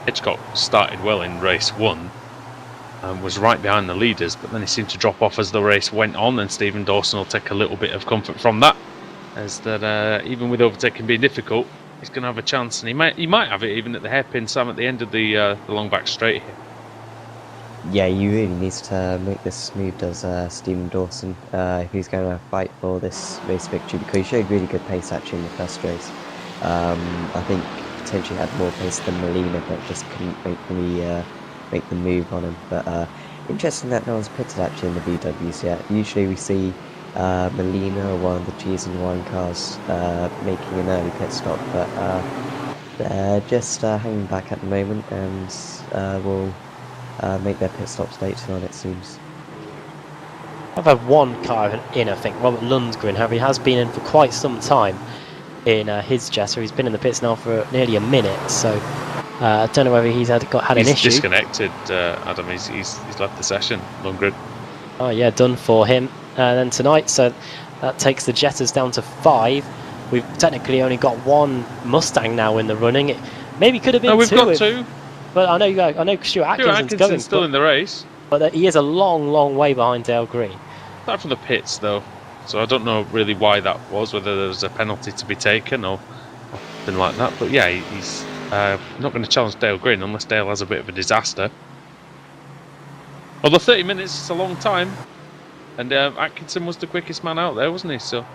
Hitchcock started well in race 1 and was right behind the leaders, but then he seemed to drop off as the race went on, and Stephen Dawson will take a little bit of comfort from that, as that even with overtaking being difficult, he's going to have a chance, and he might have it even at the hairpin, Sam, at the end of the long back straight here. Yeah, you really need to make this smooth, does Stephen Dawson, if he's going to fight for this race victory, because he showed really good pace actually in the first race. I think potentially had more pace than Molina, but just couldn't make the move on him. But interesting that no one's pitted actually in the VWs yet. Usually we see Molina or one of the G's and Y cars making an early pit stop, but they're just hanging back at the moment, and will make their pit stops later on, it seems. I've had one car in, I think, Robert Lundgren. However, he has been in for quite some time in his Jetta. He's been in the pits now for nearly a minute, so I don't know whether he's had an issue. He's disconnected, Adam. He's left the session. Lundgren. Oh yeah, done for him. And then tonight, so that takes the Jettas down to 5. We've technically only got one Mustang now in the running. It maybe could have been 2. We've got 2. But I know Stuart Atkinson's going, still in the race. But he is a long way behind Dale Green. Not from the pits though, so I don't know really why that was. Whether there was a penalty to be taken or something like that. But yeah, he's not going to challenge Dale Green unless Dale has a bit of a disaster. Although 30 minutes is a long time, and Atkinson was the quickest man out there, wasn't he? So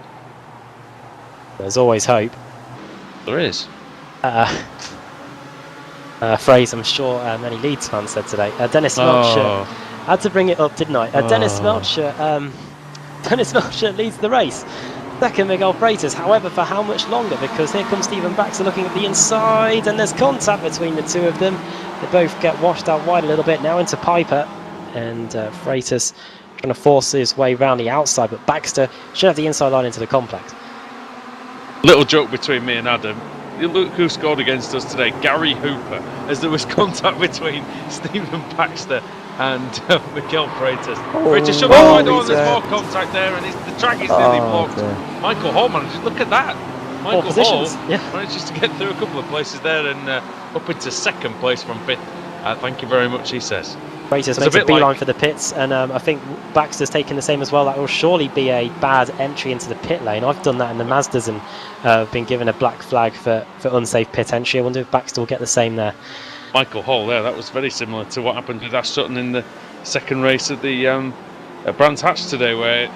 there's always hope. There is. Phrase I'm sure many Leeds fans said today. Dennis Melcher. I had to bring it up, didn't I? Dennis Melcher leads the race. Second, Miguel Freitas. However, for how much longer? Because here comes Stephen Baxter looking at the inside, and there's contact between the two of them. They both get washed out wide a little bit now into Piper, and Freitas trying to force his way round the outside, but Baxter should have the inside line into the complex. Little joke between me and Adam. Look who scored against us today, Gary Hooper, as there was contact betwin Stephen Baxter and Miguel Freitas. Freitas should be wide on, there's more contact there, and the track is nearly blocked. Michael Hall manages, look at that. Michael Hall manages to get through a couple of places there and up into 2nd place from 5th. Thank you very much, he says. Freitas makes a beeline for the pits, and I think Baxter's taking the same as well. That will surely be a bad entry into the pit lane. I've done that in the Mazdas and been given a black flag for unsafe pit entry. I wonder if Baxter will get the same there. Michael Hall there, that was very similar to what happened with Ash Sutton in the second race at the at Brands Hatch today, where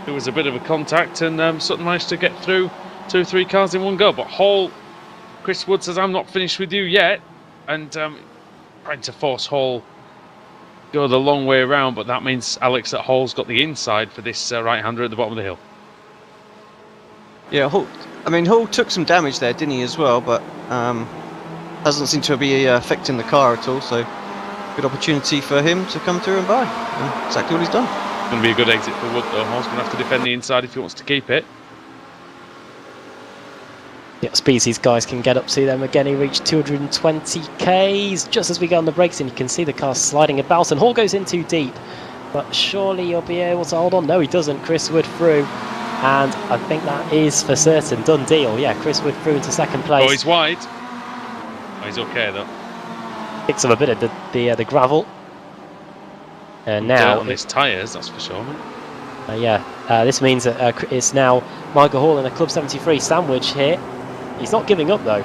there was a bit of a contact and Sutton managed to get through 2 or 3 cars in one go. But Hall, Chris Wood says, I'm not finished with you yet, and trying to force Hall go the long way around, but that means Alex at Hall's got the inside for this right-hander at the bottom of the hill. Yeah, Hall took some damage there, didn't he, as well, but doesn't seem to be affecting the car at all, so good opportunity for him to come through and buy. And exactly what he's done. It's going to be a good exit for Wood, though. Hall's going to have to defend the inside if he wants to keep it. Yeah, speeds these guys can get up to them again. He reached 220 Ks just as we go on the brakes, and you can see the car sliding about, and Hall goes in too deep, but surely he'll be able to hold on. No, he doesn't. Chris Wood through, and I think that is for certain done deal. Yeah, Chris Wood through into 2nd place. Oh, he's wide. Oh, he's okay though. Picks up a bit of the gravel, and now on his tyres, that's for sure. This means that it's now Michael Hall in a Club 73 sandwich here. He's not giving up though,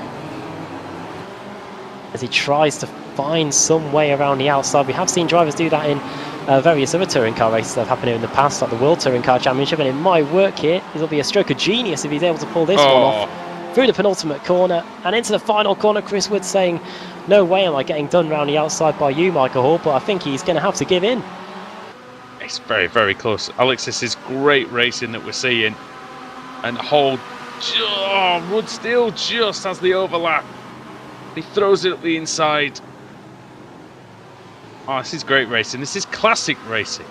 as he tries to find some way around the outside. We have seen drivers do that in various other touring car races that have happened here in the past, like the World Touring Car Championship, and it might work here. It'll be a stroke of genius if he's able to pull this one off. Through the penultimate corner and into the final corner. Chris Wood saying, no way am I getting done round the outside by you, Michael Hall, but I think he's going to have to give in. It's very, very close. Alex, this is great racing that we're seeing. And Hall, Wood still just has the overlap. He throws it up the inside. Oh, this is great racing. This is classic racing.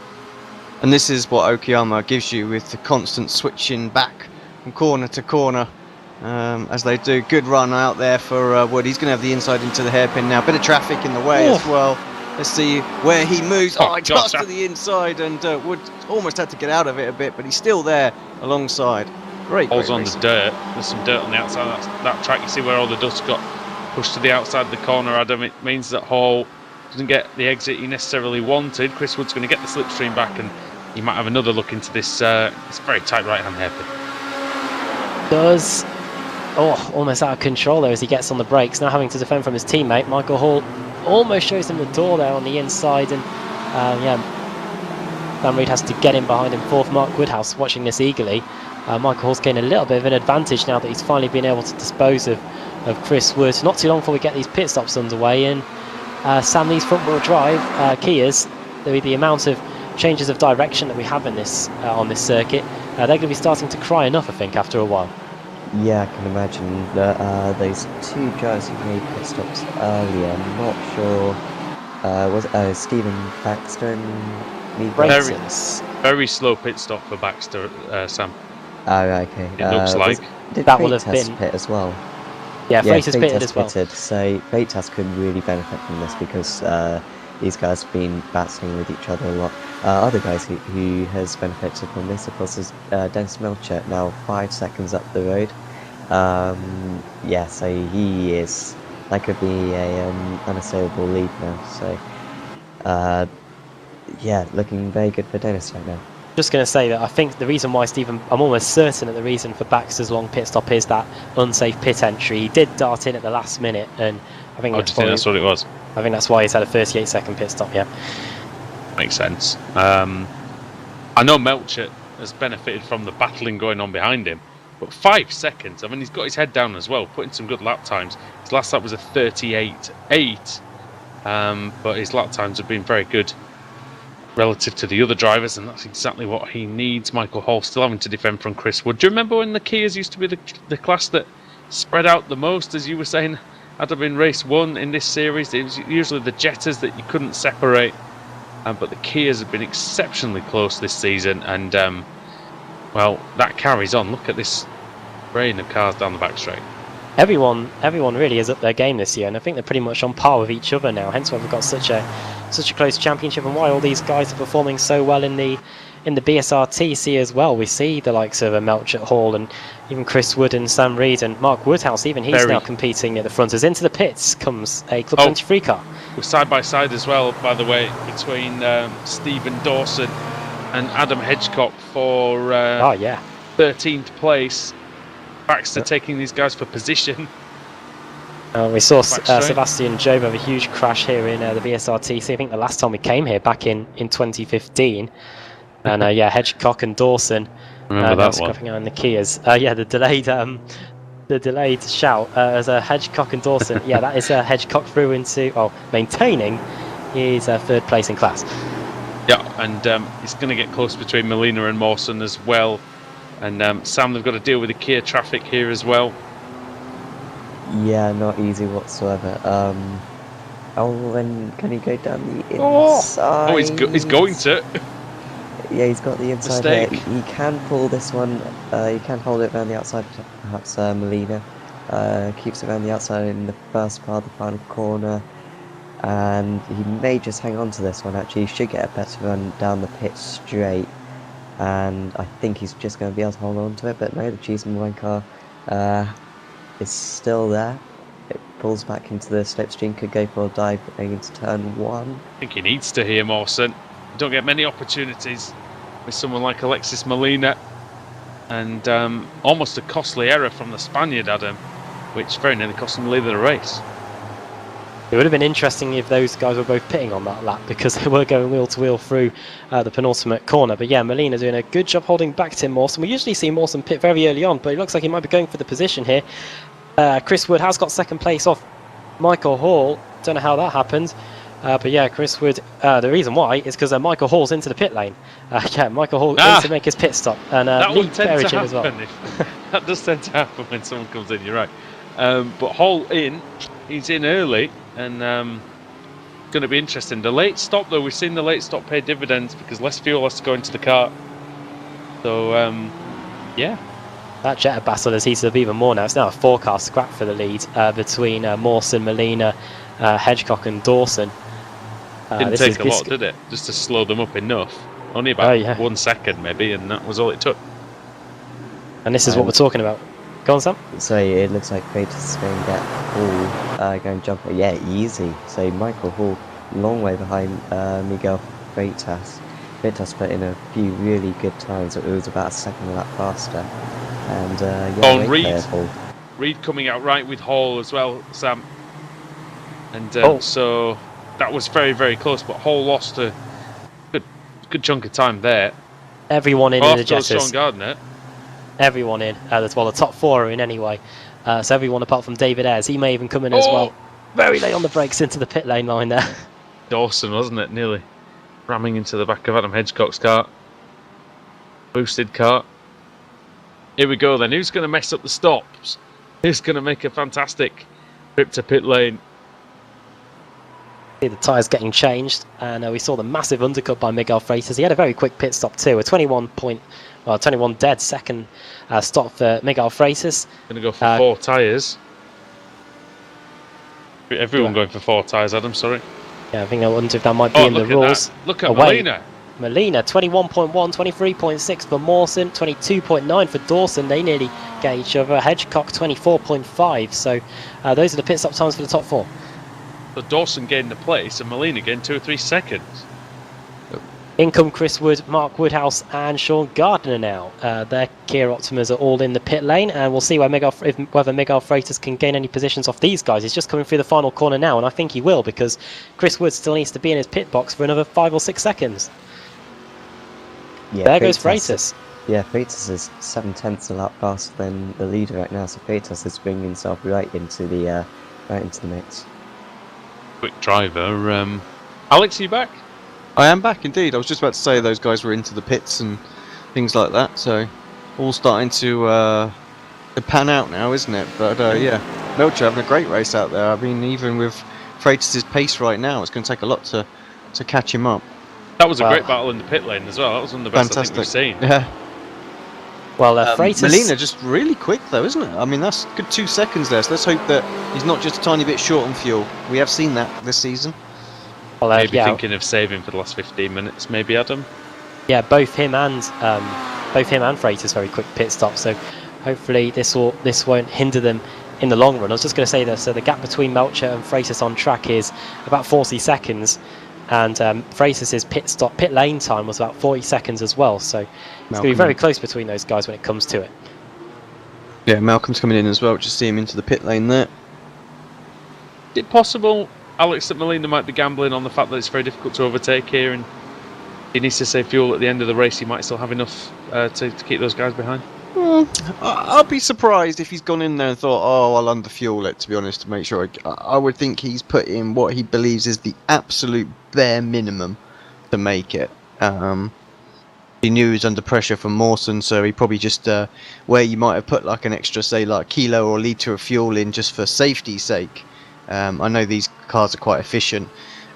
And this is what Okayama gives you with the constant switching back from corner to corner. As they do. Good run out there for Wood. He's going to have the inside into the hairpin now. Bit of traffic in the way as well. Let's see where he moves. He cuts to the inside, and Wood almost had to get out of it a bit, but he's still there alongside. Great Hall's on racing. the dirt. There's some dirt on the outside of that track. You see where all the dust got pushed to the outside of the corner, Adam. It means that Hall doesn't get the exit he necessarily wanted. Chris Wood's going to get the slipstream back, and he might have another look into this very tight right-hand hairpin. Does... almost out of control there as he gets on the brakes, now having to defend from his teammate. Michael Hall almost shows him the door there on the inside, and Dan Reed has to get in behind him. Fourth, Mark Woodhouse watching this eagerly. Michael Hall's gained a little bit of an advantage now that he's finally been able to dispose of Chris Wood. Not too long before we get these pit stops underway, and Sam Lee's front wheel drive Kias, the amount of changes of direction that we have in this on this circuit, they're going to be starting to cry enough, I think, after a while. Yeah, I can imagine that those two drivers who made pit stops earlier, I'm not sure, was it Stephen Baxter and Lee Brayton? Very slow pit stop for Baxter, Sam. Oh, okay. It looks like. Did that will have Freitas been pit as well? Yeah, Freitas pitted as well. Pitted, so Freitas could really benefit from this because these guys have been battling with each other a lot. Other guys who has benefited from this, of course, is Dennis Melcher, now 5 seconds up the road. So he is, that could be a unassailable lead now. So, looking very good for Dennis right now. Just going to say that I think the reason why I'm almost certain that the reason for Baxter's long pit stop is that unsafe pit entry. He did dart in at the last minute, and I think that's what it was. I think that's why he's had a 38-second pit stop. Yeah, makes sense. I know Melcher has benefited from the battling going on behind him, but 5 seconds. I mean, he's got his head down as well, putting some good lap times. His last lap was a 38.8, but his lap times have been very good relative to the other drivers, and that's exactly what he needs. Michael Hall still having to defend from Chris Wood. Do you remember when the Kias used to be the class that spread out the most, as you were saying, Adam, in race 1 in this series? It was usually the Jettas that you couldn't separate, but the Kias have been exceptionally close this season, and that carries on. Look at this rain of cars down the back straight. Everyone really has up their game this year, and I think they're pretty much on par with each other now. Hence why we've got such a close championship, and why all these guys are performing so well in the BSRTC as well. We see the likes of Melcher, Hall, and even Chris Wood and Sam Reed and Mark Woodhouse. Even he's now competing at the front. As into the pits comes a Club 73 car. We're side by side as well, by the way, between Stephen Dawson and Adam Hedgecock for 13th place. Baxter taking these guys for position. We saw Sebastian Job have a huge crash here in the BSRTC. I think the last time we came here back in 2015. And Hedgecock and Dawson. Remember that one? In the Kias. The delayed shout as Hedgecock and Dawson. Yeah, that is Hedgecock through into maintaining his third place in class. Yeah, and it's going to get close between Molina and Mawson as well. And Sam, they've got to deal with the Kia traffic here as well. Yeah, not easy whatsoever. And can he go down the inside? He's going to. Yeah, he's got the inside here. He can pull this one. He can hold it around the outside, perhaps Molina. Keeps it around the outside in the first part of the final corner. And he may just hang on to this one, actually. He should get a better run down the pit straight. And I think he's just going to be able to hold on to it, but no, the Cheese and Wine car is still there. It pulls back into the slipstream, could go for a dive going into turn 1. I think he needs to here, Mawson. Don't get many opportunities. with someone like Alexis Molina, and almost a costly error from the Spaniard, Adam, which very nearly cost him the lead of the race. It would have been interesting if those guys were both pitting on that lap, because they were going wheel to wheel through the penultimate corner. But yeah, Molina doing a good job holding back Tim Mawson. We usually see Mawson pit very early on, but it looks like he might be going for the position here. Chris Wood has got second place off Michael Hall. Don't know how that happened. But yeah, Chris Wood, the reason why is because Michael Hall's into the pit lane. Yeah, Michael Hall needs to make his pit stop. And that Lee would tend to as well. happen. That does tend to happen when someone comes in, you're right. But Hall in, he's in early, and going to be interesting. The late stop, though, we've seen the late stop pay dividends because less fuel has to go into the car. So, yeah. That Jetta battle has heated up even more now. It's now a 4-car scrap for the lead between Mawson, Molina, Hedgecock and Dawson. Didn't take a lot, did it? Just to slow them up enough. Only about 1 second, maybe, and that was all it took. And this is what we're talking about. Go on, Sam. So it looks like Freitas is going to get Hall going jumper. Yeah, easy. So Michael Hall, long way behind Miguel Freitas. Freitas put in a few really good times. It was about a second lap faster. And yeah, Reed coming out right with Hall as well, Sam. And so that was very, very close. But Hall lost a good chunk of time there. Everyone in the Jettas. Sean Gardner. Everyone in. Well, the top 4 are in anyway. So everyone apart from David Ayres. He may even come in as well. Very late on the brakes into the pit lane line there. Dawson, wasn't it? Nearly ramming into the back of Adam Hedgecock's car. Boosted car. Here we go then. Who's going to mess up the stops? Who's going to make a fantastic trip to pit lane? The tyres getting changed, and we saw the massive undercut by Miguel Freitas. He had a very quick pit stop too. A 21 dead second stop for Miguel Freitas. Going to go for 4 tyres. Everyone going for 4 tyres, Adam, sorry. Yeah, I think I wonder if that might be in the rules. Look at Molina. Molina, 21.1, 23.6 for Mawson, 22.9 for Dawson. They nearly get each other. Hedgecock, 24.5. So those are the pit stop times for the top 4. So Dawson gained the place and Molina gained 2 or 3 seconds. In come Chris Wood, Mark Woodhouse and Sean Gardner now. Their Kia Optimas are all in the pit lane, and we'll see whether Miguel Freitas can gain any positions off these guys. He's just coming through the final corner now, and I think he will, because Chris Wood still needs to be in his pit box for another 5 or 6 seconds. Yeah, there goes Freitas. Yeah, Freitas is 7/10 a lap faster than the leader right now, so Freitas is bringing himself right into the mix. Quick driver. Alex, are you back? I am back indeed. I was just about to say those guys were into the pits and things like that, so all starting to pan out now, isn't it? But yeah, Melcher having a great race out there. I mean, even with Freitas' pace right now, it's going to take a lot to catch him up. That was a great battle in the pit lane as well. That was one of the best I think we've seen. Yeah. Well, Freitas... Molina just really quick though, isn't it? I mean, that's a good 2 seconds there, so let's hope that he's not just a tiny bit short on fuel. We have seen that this season. Well, maybe thinking of saving for the last 15 minutes, maybe, Adam? Yeah, both him and Freitas very quick pit stop, so hopefully this won't hinder them in the long run. I was just going to say that, so the gap between Melcher and Freitas on track is about 40 seconds, and Freitas' pit lane time was about 40 seconds as well, so it's going to be very close between those guys when it comes to it. Yeah, Malcolm's coming in as well, just see him into the pit lane there. Is it possible, Alex, that Molina might be gambling on the fact that it's very difficult to overtake here and he needs to save fuel at the end of the race? He might still have enough to keep those guys behind? I'll be surprised if he's gone in there and thought, oh, I'll underfuel it, to be honest, to make sure. I would think he's put in what he believes is the absolute bare minimum to make it. He knew he was under pressure from Mawson, so he probably just, where you might have put like an extra, say, like kilo or litre of fuel in just for safety's sake. I know these cars are quite efficient,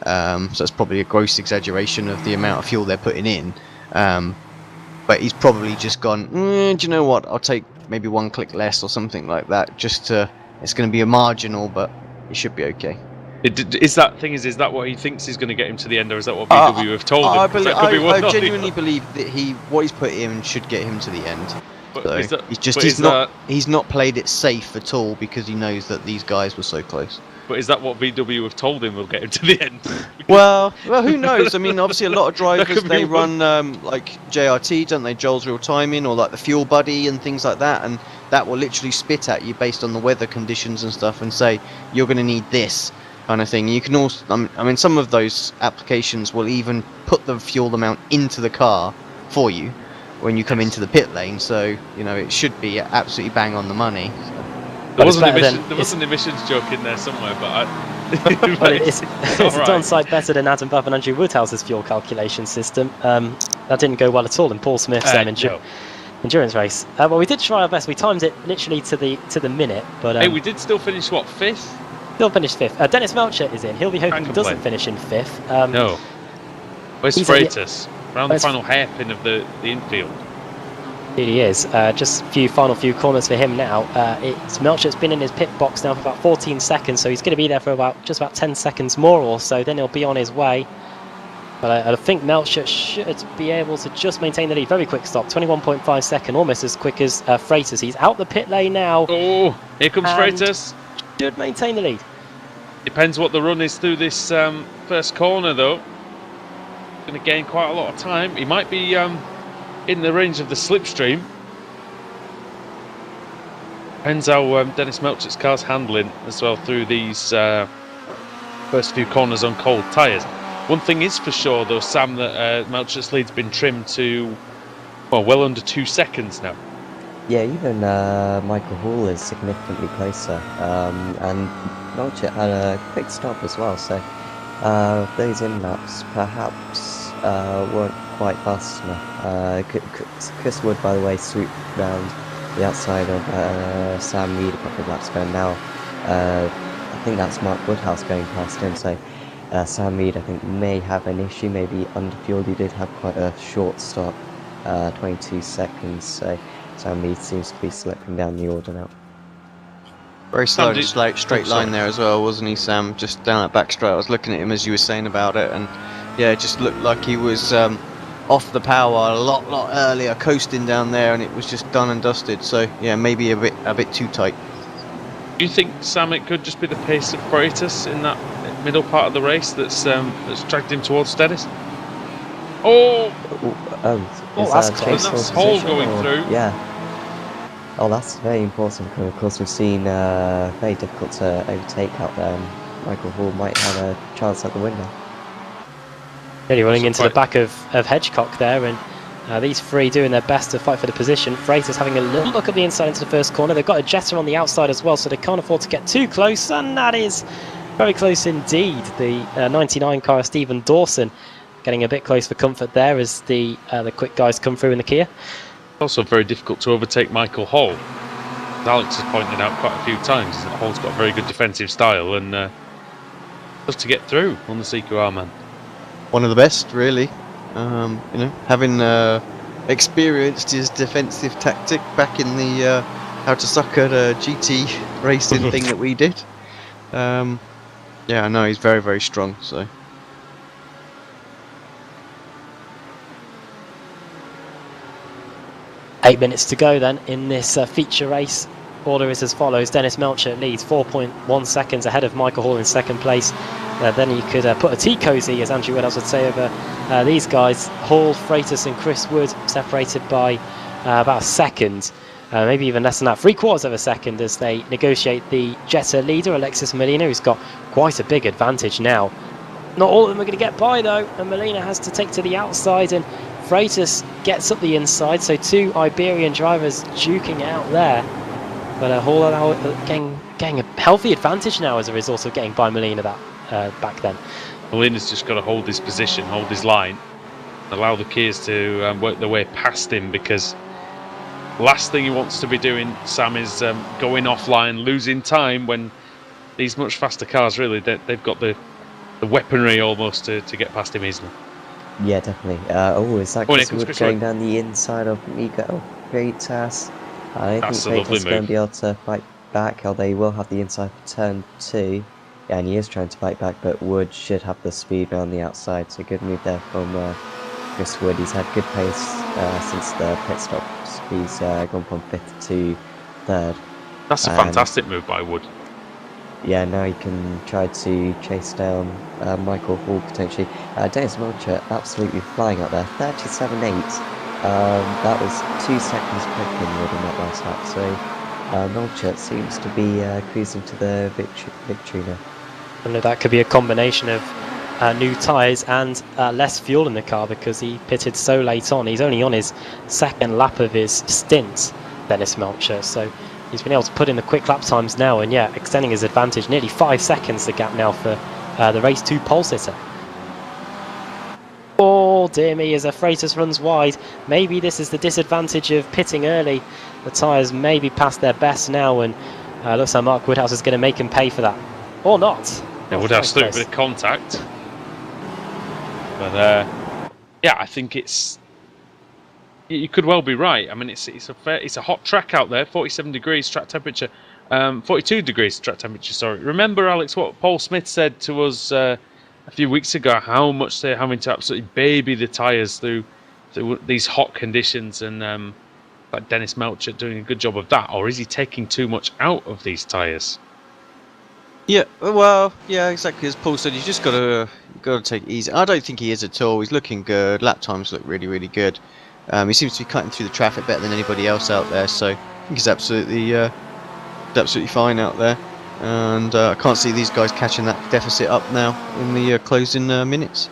so it's probably a gross exaggeration of the amount of fuel they're putting in. But he's probably just gone, do you know what, I'll take maybe 1 click less or something like that, just to, it's going to be a marginal, but it should be okay. Is that what he thinks is going to get him to the end, or is that what VW have told him? I genuinely believe that what he's put in should get him to the end. But So is that- he's not played it safe at all because he knows that these guys were so close. But is that what VW have told him will get him to the end? Well, who knows? I mean, obviously, a lot of drivers could be they one. run like JRT, don't they? Joel's Real Timing, or like the Fuel Buddy and things like that, and that will literally spit at you based on the weather conditions and stuff, and say you're going to need this kind of thing. You can also, I mean, some of those applications will even put the fuel amount into the car for you when you come into the pit lane. So you know it should be absolutely bang on the money. There was better an emissions joke in there somewhere, but Well, it's alright. on site better than Adam Buff and Andrew Woodhouse's fuel calculation system. That didn't go well at all in Paul Smith's no. endurance race. Well, we did try our best. We timed it literally to the minute, but Hey, we did still finish what, 5th? still finished 5th. Dennis Melcher is in. He'll be hoping he Can't doesn't complain. finish in 5th. No. Where's he's at the- Freitas? Around the final hairpin of the infield. He is. Just final few corners for him now. It's Melcher's been in his pit box now for about 14 seconds, so he's going to be there for just about 10 seconds more or so. Then he'll be on his way. But I think Melcher should be able to just maintain the lead. Very quick stop, 21.5 second, almost as quick as Freitas. He's out the pit lane now. Oh, here comes And- Freitas. Should maintain the lead. Depends what the run is through this first corner, though. Going to gain quite a lot of time. He might be in the range of the slipstream. Depends how Dennis Melcher's car's handling as well through these first few corners on cold tyres. One thing is for sure, though, Sam, that Melcher's lead's been trimmed to well under 2 seconds now. Yeah, even Michael Hall is significantly closer, and Melcher had a quick stop as well, so those in-laps perhaps weren't quite fast enough. Chris Wood, by the way, swooped round the outside of Sam Reed a couple of laps ago, and now I think that's Mark Woodhouse going past him, so Sam Reed I think may have an issue, maybe underfueled. He did have quite a short stop, 22 seconds, so Sam Reed seems to be slipping down the order now. Very slow, Sam, just like straight line there as well, wasn't he, Sam? Just down that back straight. I was looking at him as you were saying about it, and yeah, it just looked like he was off the power a lot earlier, coasting down there, and it was just done and dusted. So yeah, maybe a bit too tight. Do you think, Sam, it could just be the pace of Freitas in that middle part of the race that's dragged him towards Dennis? Oh, that's that a close. chase And that's for Hall position, going or- through. Yeah. Oh, that's very important because, of course, we've seen very difficult to overtake out there. And Michael Hall might have a chance at the window. Really running So into the back of Hedgecock there, and these three doing their best to fight for the position. Freitas having a little look at the inside into the first corner. They've got a Jetta on the outside as well, so they can't afford to get too close, and that is very close indeed. The 99 car of Stephen Dawson getting a bit close for comfort there as the quick guys come through in the Kia. also very difficult to overtake Michael Hall. As Alex has pointed out quite a few times, that Hall's got a very good defensive style and loves to get through on the CQR man. One of the best, really. You know, having experienced his defensive tactic back in the How to Suck at GT racing thing that we did. Yeah, I know he's very, very strong. So. Eight minutes to go then in this feature race. Order is as follows. Dennis Melcher leads 4.1 seconds ahead of Michael Hall in second place. Then he could put a T-cozy, as Andrew Woodhouse would say, over these guys. Hall, Freitas and Chris Wood separated by about a second. Maybe even less than that, 3/4 of a second as they negotiate the Jetta leader, Alexis Molina, who's got quite a big advantage now. Not all of them are going to get by though, and Molina has to take to the outside, and Freitas gets up the inside, so two Iberian drivers duking out there. But Hall are getting a healthy advantage now as a result of getting by Molina back then. Molina's just got to hold his position, hold his line, allow the Kias to work their way past him, because last thing he wants to be doing, Sam, is going offline, losing time when these much faster cars, really, they've got the weaponry almost to get past him easily. Yeah, definitely. Is that Chris Wood going down the inside of Miguel Freitas? I don't That's a think lovely Freitas is going move. to be able to fight back, although he will have the inside for turn 2. Yeah, and he is trying to fight back, but Wood should have the speed around the outside, so good move there from Chris Wood. He's had good pace since the pit stops. He's gone from 5th to 3rd. That's a fantastic move by Wood. Yeah, now he can try to chase down Michael Hall potentially. Dennis Melcher absolutely flying up there, 37.8. That was 2 seconds quicker than Wood in that last lap. So Melcher seems to be cruising to the victory now. I know that could be a combination of new tyres and less fuel in the car because he pitted so late on. He's only on his 2nd lap of his stint, Dennis Melcher. So he's been able to put in the quick lap times now, and yeah, extending his advantage nearly 5 seconds the gap now for the race 2 pole sitter. Oh dear me, as a Freitas runs wide, maybe this is the disadvantage of pitting early. The tyres may be past their best now, and looks like Mark Woodhouse is going to make him pay for that. Or not. Yeah, Woodhouse still a bit of contact. But yeah, I think it's... You could well be right. I mean, it's a hot track out there, 47 degrees track temperature, 42 degrees track temperature. Sorry. Remember, Alex, what Paul Smith said to us a few weeks ago? How much they're having to absolutely baby the tyres through these hot conditions, and like Dennis Melcher doing a good job of that, or is he taking too much out of these tyres? Yeah, well, yeah, exactly as Paul said. You just got to take it easy. I don't think he is at all. He's looking good. Lap times look really, really good. He seems to be cutting through the traffic better than anybody else out there. So I think he's absolutely fine out there. And I can't see these guys catching that deficit up now in the closing minutes.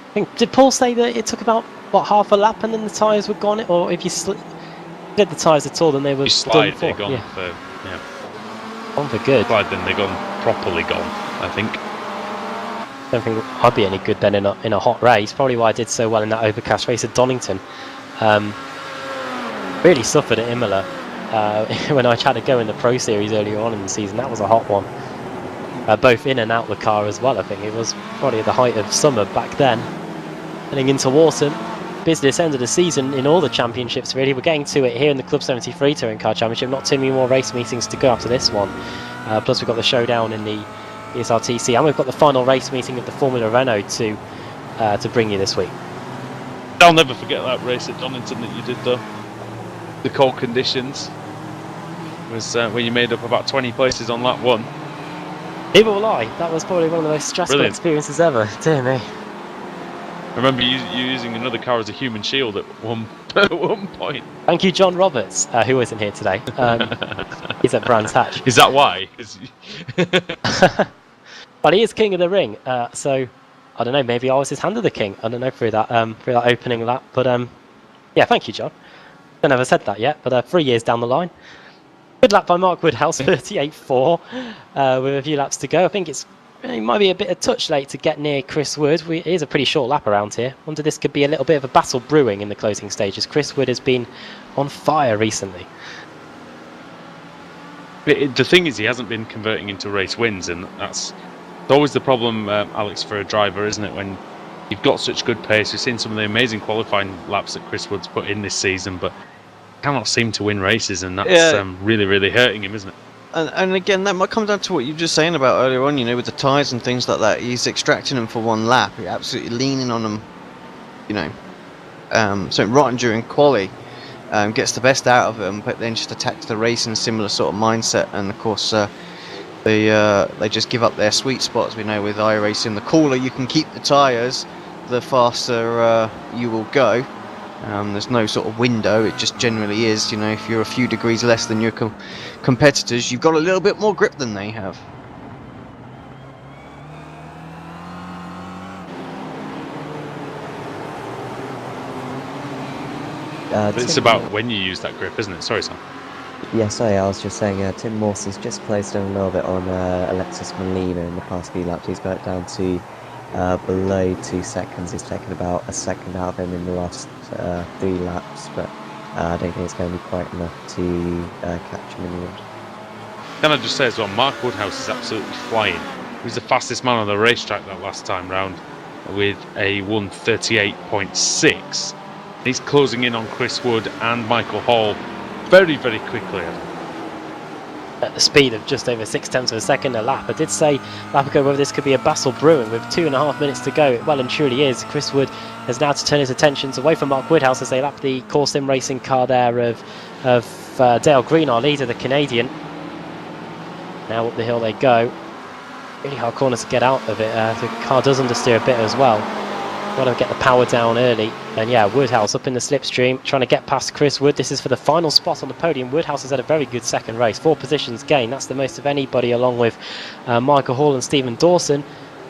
I think, did Paul say that it took about half a lap and then the tyres were gone? Or if you slid the tyres at all, then they were slide, done for. they're gone Yeah. for On for good. slide, then they're gone properly gone, I think. Don't think I'd be any good then in a hot race. Probably why I did so well in that overcast race at Donington. Really suffered at Imola when I tried to go in the Pro Series earlier on in the season. That was a hot one. Both in and out the car as well. I think it was probably at the height of summer back then. Heading into autumn, busiest end of the season in all the championships really. We're getting to it here in the Club73 Touring Car Championship. Not too many more race meetings to go after this one. Plus we've got the showdown in the ESRTC, and we've got the final race meeting of the Formula Renault to bring you this week. I'll never forget that race at Donington that you did though. The cold conditions was when you made up about 20 places on lap 1. Neither will I. That was probably one of the most stressful experiences ever. Dear me. I remember you using another car as a human shield at one point. Thank you, John Roberts, who isn't here today. He's at Brands Hatch. Is that why? But he is king of the ring, so I don't know. Maybe I was his hand of the king. I don't know through that opening lap. But yeah, thank you, John. I never said that yet, but 3 years down the line. Good lap by Mark Woodhouse, 38.4, with a few laps to go. I think it might be a bit of touch late to get near Chris Wood. It is a pretty short lap around here. I wonder this could be a little bit of a battle brewing in the closing stages. Chris Wood has been on fire recently. The thing is, he hasn't been converting into race wins, and that's always the problem, Alex, for a driver, isn't it? When you've got such good pace, we've seen some of the amazing qualifying laps that Chris Wood's put in this season, but cannot seem to win races, and that's really, really hurting him, isn't it? And again, that might come down to what you were just saying about earlier on, with the tyres and things like that. He's extracting them for one lap. You're absolutely leaning on them, so right during quali, gets the best out of them, but then just attacks the race in a similar sort of mindset. And of course, they just give up their sweet spots. We know with iRacing, the cooler you can keep the tyres, the faster you will go. There's no sort of window, it just generally is. If you're a few degrees less than your competitors, you've got a little bit more grip than they have. It's about when you use that grip, isn't it? Sorry, Sam. Yeah, sorry, I was just saying Tim Mawson's just closed in a little bit on Alexis Molina in the past few laps. He's got it down to below 2 seconds. He's taken about a second out of him in the last 3 laps, but I don't think it's going to be quite enough to catch him in the end. Can I just say as well, Mark Woodhouse is absolutely flying. He was the fastest man on the racetrack that last time round with a 1:38.6. He's closing in on Chris Wood and Michael Hall very, very quickly. at the speed of just over 0.6 of a second a lap. I did say lap ago whether this could be a battle brewing with 2.5 minutes to go. It well and truly is. Chris Wood has now to turn his attentions away from Mark Woodhouse as they lap the Core Sim Racing car there of Dale Green, our leader, the Canadian. Now up the hill they go. Really hard corner to get out of it. The car does understeer a bit as well. Got to get the power down early. And yeah, Woodhouse up in the slipstream, trying to get past Chris Wood. This is for the final spot on the podium. Woodhouse has had a very good second race. 4 positions gained. That's the most of anybody, along with Michael Hall and Stephen Dawson.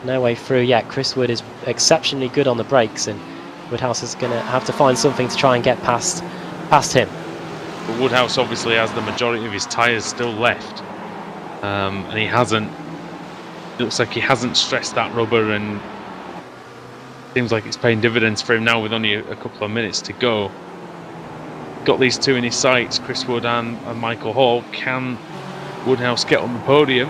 No way through yet. Chris Wood is exceptionally good on the brakes, and Woodhouse is going to have to find something to try and get past him. But Woodhouse obviously has the majority of his tyres still left. And he hasn't... It looks like he hasn't stressed that rubber, and seems like it's paying dividends for him now with only a couple of minutes to go. Got these two in his sights, Chris Wood and Michael Hall. Can Woodhouse get on the podium?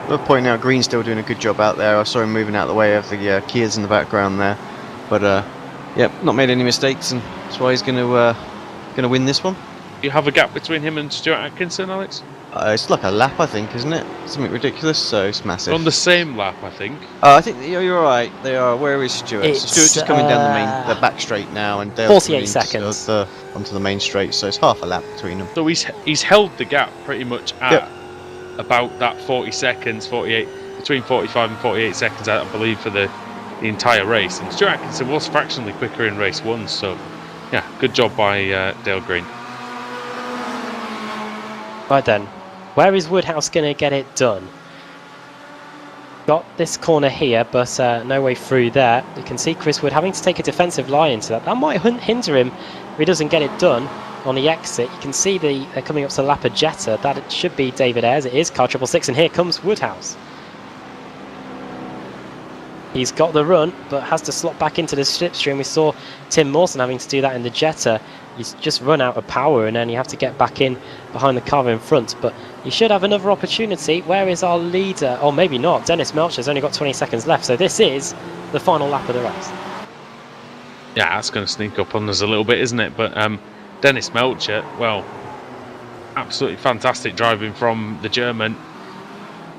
Worth pointing out, Green's still doing a good job out there. I saw him moving out of the way of the Kias in the background there. But, yep, not made any mistakes, and that's why he's going to win this one. You have a gap between him and Stuart Atkinson, Alex? It's like a lap, I think, isn't it? Something ridiculous, so it's massive. On the same lap, I think. I think you're right. They are. Where is Stuart? So Stuart's just coming down the back straight now, and Dale 48 seconds onto the main straight. So it's half a lap between them. So he's held the gap pretty much at about that 40 seconds, 48, between 45 and 48 seconds, I believe, for the entire race. And Stuart Atkinson was fractionally quicker in race 1, so yeah, good job by Dale Green. Right then, where is Woodhouse going to get it done? Got this corner here, but no way through there. You can see Chris Wood having to take a defensive lie into that. That might hinder him if he doesn't get it done on the exit. You can see they're coming up to Lapa Jetta. That it should be David Ayres. It is car 666, and here comes Woodhouse. He's got the run, but has to slot back into the slipstream. We saw Tim Mawson having to do that in the Jetta. He's just run out of power, and then you have to get back in behind the car in front. But you should have another opportunity. Where is our leader? Or maybe not. Dennis Melcher's only got 20 seconds left, so this is the final lap of the race. Yeah, that's going to sneak up on us a little bit, isn't it? But Dennis Melcher, well, absolutely fantastic driving from the German.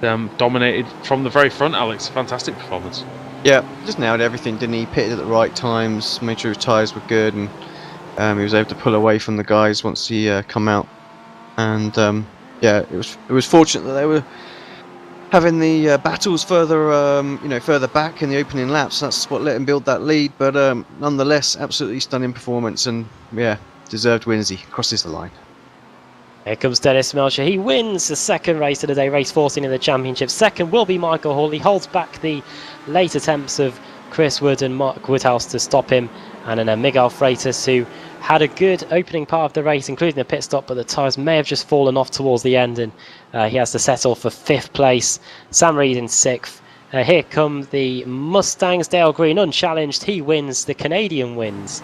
Dominated from the very front, Alex. Fantastic performance. Yeah, just nailed everything, didn't he? Pitted at the right times, made sure his tyres were good, and he was able to pull away from the guys once he come out. And yeah, it was fortunate that they were having the battles further back in the opening laps. That's what let him build that lead. But nonetheless, absolutely stunning performance, and yeah, deserved win as he crosses the line. Here comes Dennis Melcher. He wins the second race of the day, race 14 in the championship. Second will be Michael Hall. He holds back the late attempts of Chris Wood and Mark Woodhouse to stop him. And then Miguel Freitas, who had a good opening part of the race, including the pit stop, but the tyres may have just fallen off towards the end, and he has to settle for 5th place. Sam Reed in 6th. Here come the Mustangs. Dale Green unchallenged. He wins. The Canadian wins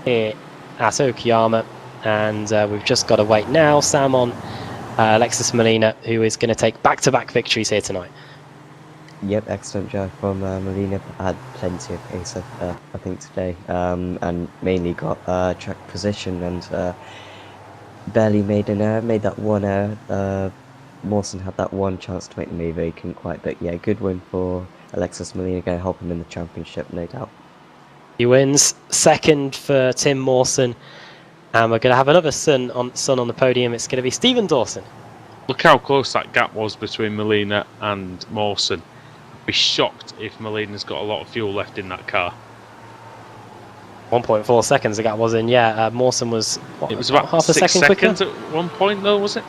here at Okayama. And we've just got to wait now. Sam on Alexis Molina, who is going to take back-to-back victories here tonight. Yep, excellent job from Molina. Had plenty of pace, I think, today, and mainly got track position, and barely made an error. Made that one error. Mawson had that one chance to make the move, he couldn't quite. But yeah, good win for Alexis Molina. Going to help him in the championship, no doubt. He wins. Second for Tim Mawson. And we're going to have another son on the podium. It's going to be Stephen Dawson. Look how close that gap was between Molina and Mawson. I'd be shocked if Molina's got a lot of fuel left in that car. 1.4 seconds the gap was in, yeah. Mawson was, it was about half a 6 second seconds quicker? at one point, though, was it?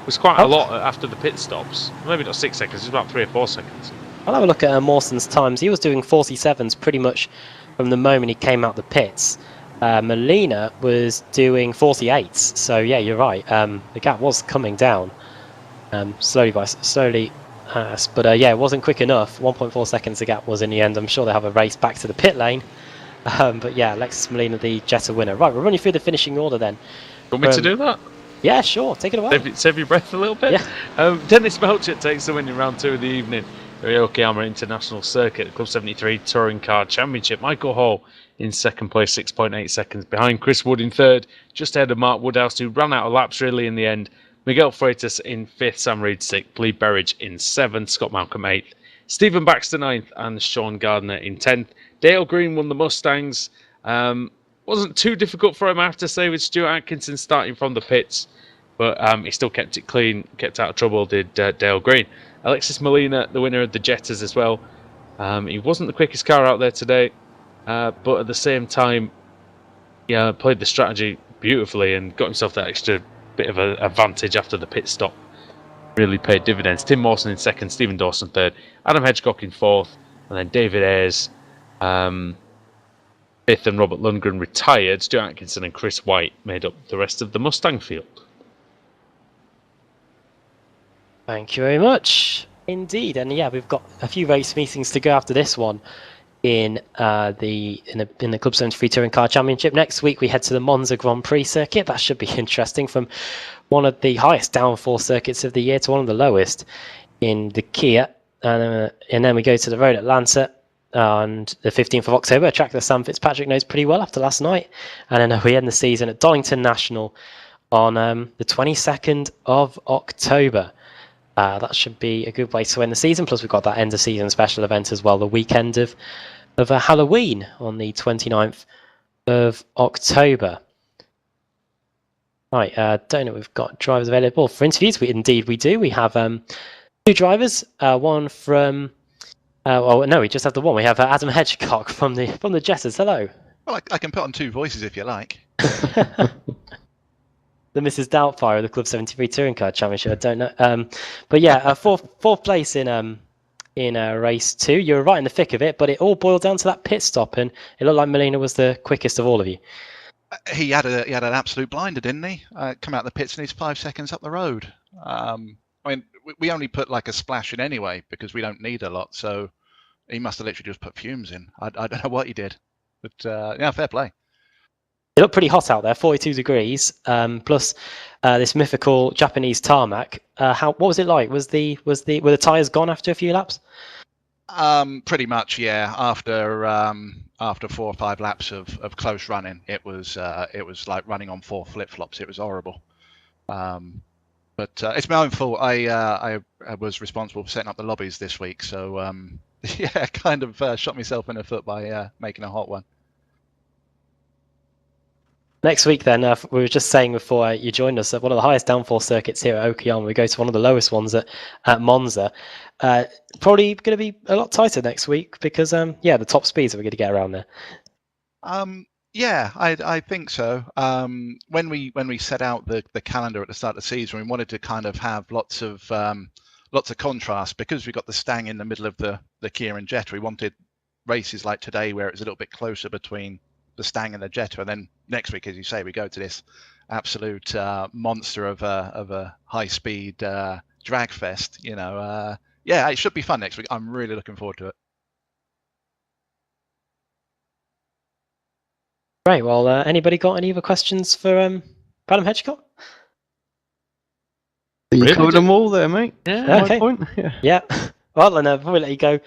It was quite a lot after the pit stops. Maybe not 6 seconds, it was about 3 or 4 seconds. I'll have a look at Mawson's times. He was doing 47s pretty much from the moment he came out the pits. Molina was doing 48s, so yeah, you're right. The gap was coming down slowly, but yeah, it wasn't quick enough. 1.4 seconds the gap was in the end. I'm sure they have a race back to the pit lane, but yeah, Alexis Molina, the Jetta winner. Right, we'll run you through the finishing order then. You want me to do that? Yeah, sure. Take it away. Save your breath a little bit. Yeah. Dennis Melcher takes the win in round 2 of the evening. The Okayama International Circuit, Club 73 Touring Car Championship. Michael Hall in second place, 6.8 seconds behind. Chris Wood in third, just ahead of Mark Woodhouse, who ran out of laps really in the end, Miguel Freitas in 5th, Sam Reed 6th, Lee Berridge in 7th, Scott Malcolm 8th, Stephen Baxter 9th, and Sean Gardner in 10th. Dale Green won the Mustangs. Wasn't too difficult for him, I have to say, with Stuart Atkinson starting from the pits, but he still kept it clean, kept out of trouble, did Dale Green. Alexis Molina, the winner of the Jetters as well. He wasn't the quickest car out there today, but at the same time, played the strategy beautifully and got himself that extra bit of an advantage after the pit stop. Really paid dividends. Tim Mawson in 2nd, Stephen Dawson 3rd, Adam Hedgecock in 4th, and then David Ayres 5th, and Robert Lundgren retired. Stuart Atkinson and Chris White made up the rest of the Mustang field. Thank you very much. Indeed, and yeah, we've got a few race meetings to go after this one in the Club 73 Touring Car Championship. Next week we head to the Monza Grand Prix circuit. That should be interesting, from one of the highest downforce circuits of the year to one of the lowest in the Kia. And then we go to the Road Atlanta on the 15th of October, a track that Sam Fitzpatrick knows pretty well after last night. And then we end the season at Donington National on the 22nd of October. That should be a good way to end the season. Plus, we've got that end of season special event as well, the weekend of Halloween on the 29th of October. Right, don't know if we've got drivers available for interviews. Indeed we do. We have 2 drivers. One from... we just have the one. We have Adam Hedgecock from the Jetters. Hello. Well, I can put on 2 voices if you like. The Mrs. Doubtfire of the Club 73 Touring Car Championship. I don't know. But yeah, fourth place in race 2. You were right in the thick of it, but it all boiled down to that pit stop, and it looked like Molina was the quickest of all of you. He had an absolute blinder, didn't he? Come out the pits and he's 5 seconds up the road. I mean, we only put like a splash in anyway because we don't need a lot. So he must have literally just put fumes in. I don't know what he did, but yeah, fair play. It looked pretty hot out there, 42 degrees, plus this mythical Japanese tarmac. What was it like? Were the tyres gone after a few laps? Pretty much, yeah. After 4 or 5 laps of close running, it was like running on 4 flip-flops. It was horrible. But it's my own fault. I was responsible for setting up the lobbies this week, so yeah, kind of shot myself in the foot by making a hot one. Next week, then, we were just saying before you joined us, one of the highest downforce circuits here at Okayama. We go to one of the lowest ones at Monza. Probably going to be a lot tighter next week because, the top speeds that we're going to get around there. Yeah, I think so. When we set out the calendar at the start of the season, we wanted to kind of have lots of contrast because we got the Stang in the middle of the Kia and Jetta. We wanted races like today where it's a little bit closer between the Stang and the Jetta, and then next week, as you say, we go to this absolute monster of a high speed drag fest. Yeah, it should be fun next week. I'm really looking forward to it. Right. Well, anybody got any other questions for Adam Hedgecock? You covered them all there, mate. Yeah. Okay. Point. Yeah. Well, then before we let you go,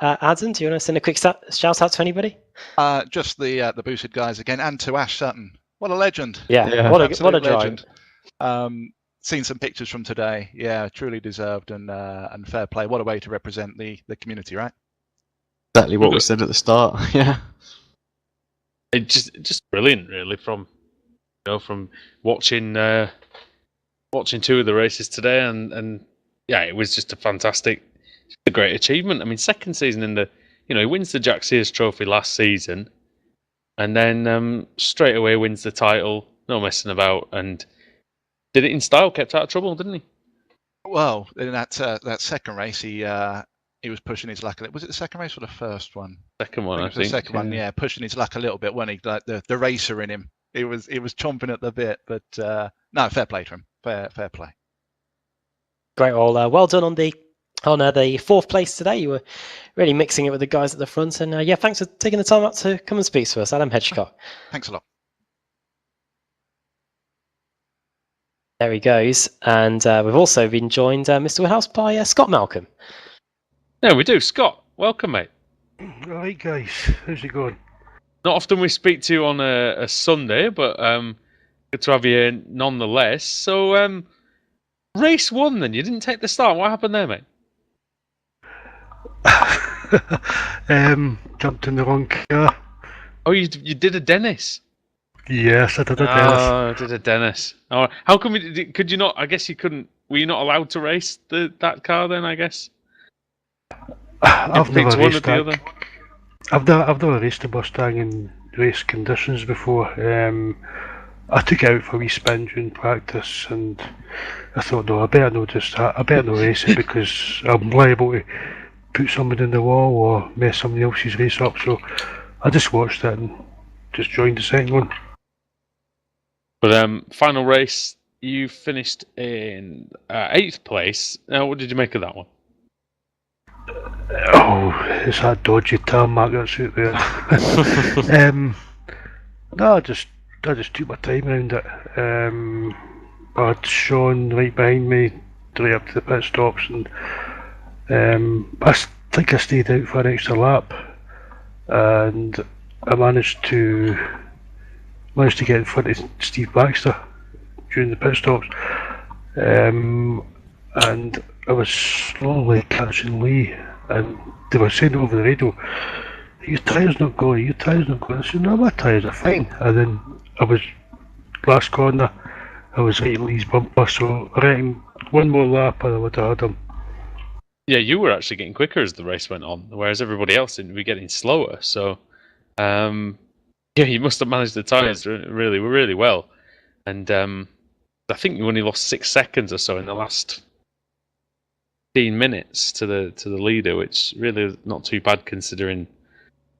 Adam, do you want to send a quick shout out to anybody? Just the boosted guys again, and to Ash Sutton. What a legend! Yeah. What a legend! Seen some pictures from today. Yeah, truly deserved and fair play. What a way to represent the community, right? Exactly what we said at the start. Yeah. It just brilliant, really. From watching 2 of the races today, and yeah, it was just a great achievement. I mean, second season in the, he wins the Jack Sears Trophy last season, and then straight away wins the title, no messing about, and did it in style, kept out of trouble, didn't he? Well, in that second race, he was pushing his luck. Was it the second race or the first one? Second one, I think. The second one, yeah, pushing his luck a little bit, wasn't he? Like the racer in him. He was chomping at the bit, but no, fair play to him. Fair play. Great. Well done on the 4th place today. You were really mixing it with the guys at the front, and thanks for taking the time out to come and speak to us, Adam Hedgecock. Thanks a lot. There he goes, and we've also been joined, Mr. Woodhouse, by Scott Malcolm. Yeah, we do. Scott, welcome, mate. Right, guys, how's it going? Not often we speak to you on a Sunday, but good to have you here nonetheless. So, Race 1 then? You didn't take the start. What happened there, mate? Jumped in the wrong car. Oh, you did a Dennis. Yes, I did a Dennis. Oh, did a Dennis. Oh, how come could you not? I guess you couldn't. Were you not allowed to race that car then? I guess. I've never Picked one or raced the that. other. I've never raced a Mustang in race conditions before. I took it out for a wee spin during practice, and I thought, no, I better not race it because I'm liable to put somebody in the wall or mess somebody else's race up. So I just watched it and just joined the second one. But final race, you finished in 8th place. What did you make of that one? Oh, it's that dodgy tarmac that's out there. No, I just took my time around it. I had Sean right behind me, right up to the pit stops, and think I stayed out for an extra lap, and I managed to get in front of Steve Baxter during the pit stops, and I was slowly catching Lee, and they were saying over the radio, "Your tyre's not going, your tyre's not going." I said, "No, my tyres are fine." And then I was last corner, I was right in Lee's bumper, so I reckon one more lap and I would have had him. Yeah, you were actually getting quicker as the race went on, whereas everybody else seemed to be getting slower. So, yeah, you must have managed the tyres really well. And I think you only lost 6 seconds or so in the last 15 minutes to the leader, which really is not too bad considering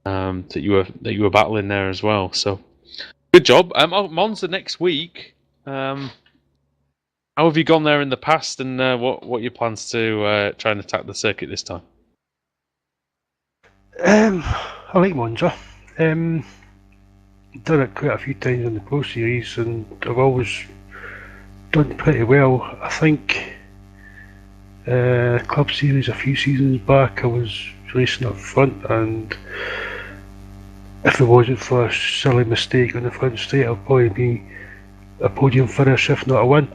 that you were battling there as well. So, good job. Monza next week. How have you gone there in the past, and what are your plans to try and attack the circuit this time? I like Monza. Done it quite a few times in the Pro Series, and I've always done pretty well. I think Club Series a few seasons back, I was racing up front, and if it wasn't for a silly mistake on the front straight, I'd probably be a podium finish, if not a win.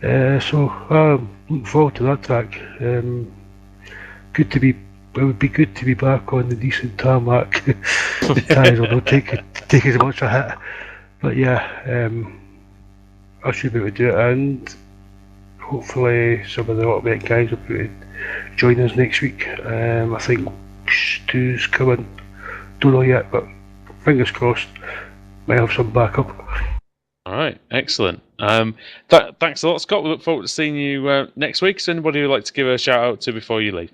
So I'm looking forward to that track. It would be good to be back on the decent tarmac. The tyres will not take as much a hit, but yeah, I should be able to do it, and hopefully some of the automatic guys will be able to join us next week. I think Stu's coming, don't know yet, but fingers crossed, might have some backup. All right, excellent. Thanks a lot, Scott. We look forward to seeing you next week. So anybody you'd like to give a shout out to before you leave?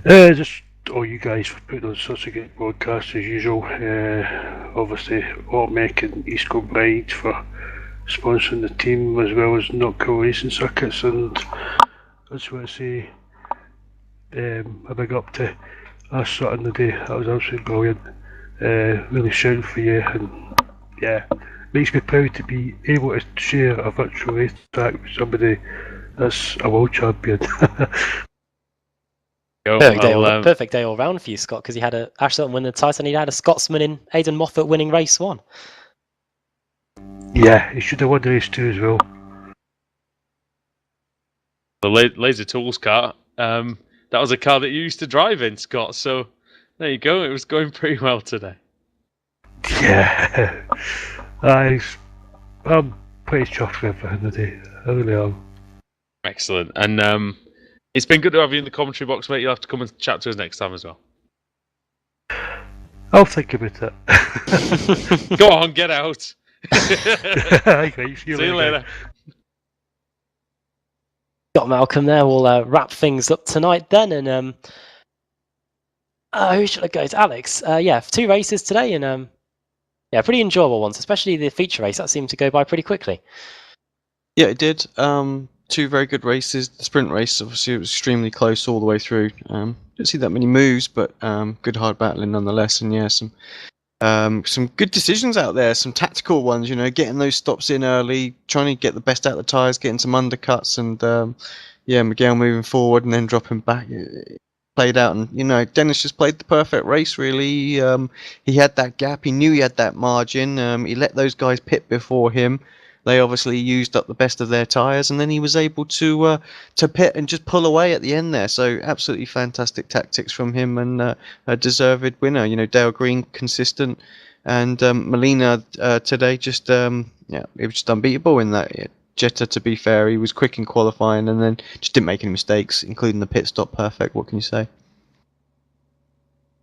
Just all you guys for putting on such a good broadcast as usual. Obviously, Automatic and East Kilbride for sponsoring the team, as well as Not Cool Racing Circuits. And I just want to say a big up to us Sutton today. That was absolutely brilliant. Really shouting for you, and yeah, makes me proud to be able to share a virtual race track with somebody that's a world champion. Perfect day all round for you, Scott, because he had Ash Sutton win the title, and he had a Scotsman in Aidan Moffat winning race 1. Yeah, he should have won race 2 as well. The Laser Tools car, that was a car that you used to drive in, Scott, so there you go, it was going pretty well today. Yeah, I'm pretty chuffed with everything today, I really am. Excellent, and it's been good to have you in the commentary box, mate. You'll have to come and chat to us next time as well. I'll think about it. Go on, get out. Okay, see you later. Got Malcolm there. We'll wrap things up tonight then, and who should I go to? Alex. Yeah, 2 races today, and yeah, pretty enjoyable ones, especially the feature race. That seemed to go by pretty quickly. Yeah, it did. 2 very good races. The sprint race, obviously, it was extremely close all the way through. Didn't see that many moves, but good hard battling nonetheless. And yeah, some good decisions out there, some tactical ones. You know, getting those stops in early, trying to get the best out of the tyres, getting some undercuts, and yeah, Miguel moving forward and then dropping back. It played out, and you know, Dennis just played the perfect race. Really, he had that gap. He knew he had that margin. He let those guys pit before him. they obviously used up the best of their tyres, and then he was able to pit and just pull away at the end there. So absolutely fantastic tactics from him, and a deserved winner. You know, Dale Green consistent, and Molina today just he was just unbeatable in that. Jetta, to be fair, he was quick in qualifying and then just didn't make any mistakes, including the pit stop perfect. What can you say?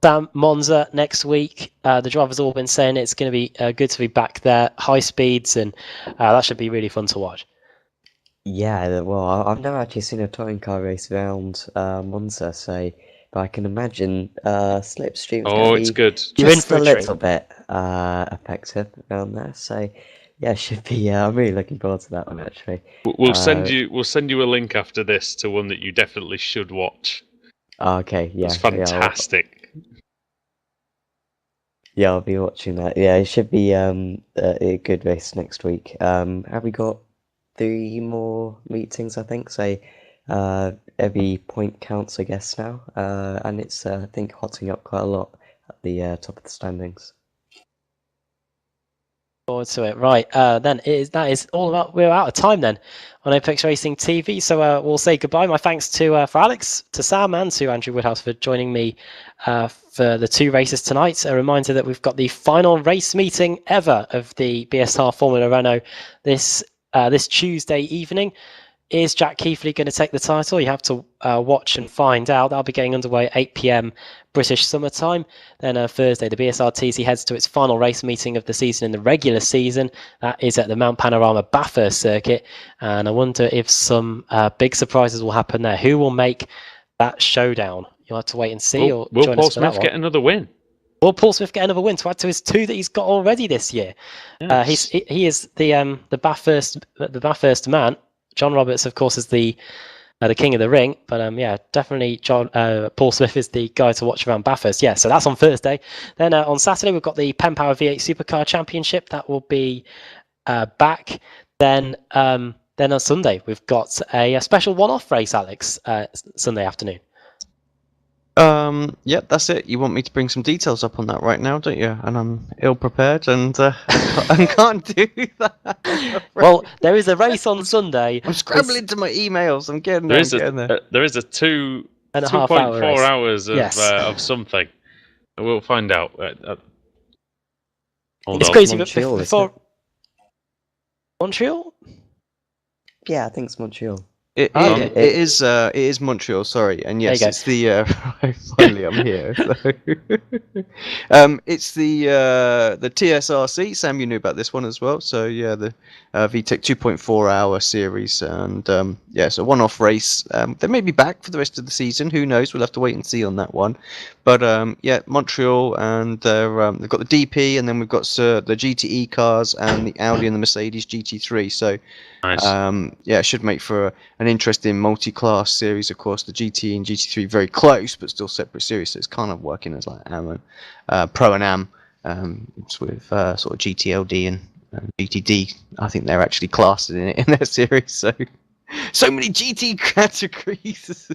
Sam, Monza next week. The drivers all been saying it's going to be good to be back there, high speeds, and that should be really fun to watch. Yeah, well, I've never actually seen a touring car race around Monza, so but I can imagine Slipstream's Oh, it's good. You're in just for a a treat. little bit effective around there. So yeah, should be. I'm really looking forward to that one actually. We'll send you a link after this to one that you definitely should watch. Okay, yeah, It's fantastic. Yeah, I'll be watching that. Yeah, it should be a good race next week. Have we got 3 more meetings? I think so. Every point counts, I guess now, and it's I think hotting up quite a lot at the top of the standings. Forward to it. Right, then that is all about. We're out of time then on Apex Racing TV, so we'll say goodbye. My thanks to for Alex, to Sam, and to Andrew Woodhouse for joining me for the 2 races tonight. A reminder that we've got the final race meeting ever of the BSR Formula Renault this Tuesday evening. Is Jack Keithley going to take the title? You have to watch and find out. That'll be getting underway at 8 p.m. British summertime. Then Thursday, the BSRTC heads to its final race meeting of the season in the regular season. That is at the Mount Panorama Bathurst circuit. And I wonder if some big surprises will happen there. Who will make that showdown? You'll have to wait and see. Will join Paul us for that Smith one. get another win? Will Paul Smith get another win to add to his 2 that he's got already this year? Yes. He is the Bathurst man. John Roberts, of course, is the king of the ring, but yeah, definitely Paul Smith is the guy to watch around Bathurst. Yeah, so that's on Thursday. Then on Saturday we've got the Penn Power V8 Supercar Championship that will be back. Then on Sunday we've got a special one-off race, Alex, Sunday afternoon. Yep, that's it. You want me to bring some details up on that right now, don't you? And I'm ill prepared and I can't do that. Well, there is a race on Sunday. I'm scrambling to my emails. I'm getting There there. there is a 2.5 hour 2.4 race. hours of Yes. of something. We'll find out. Hold It's on. crazy, but Montreal, isn't before it? Montreal. Yeah, I think it's Montreal. It is Montreal, sorry, and yes, There you it's the finally I'm here. So. It's the TSRC. Sam, you knew about this one as well. So yeah, the VTEC 2.4 hour series, and yeah, so one-off race. They may be back for the rest of the season. Who knows? We'll have to wait and see on that one. But yeah, Montreal, and they've got the DP, and then we've got the GTE cars and the Audi and the Mercedes GT3. So. Nice. Yeah, it should make for an interesting multi-class series. Of course, the GT and GT3 very close, but still separate series. So it's kind of working as like Pro and Am. It's with sort of GTLD and GTD. I think they're actually classed in it in their series. So many GT categories.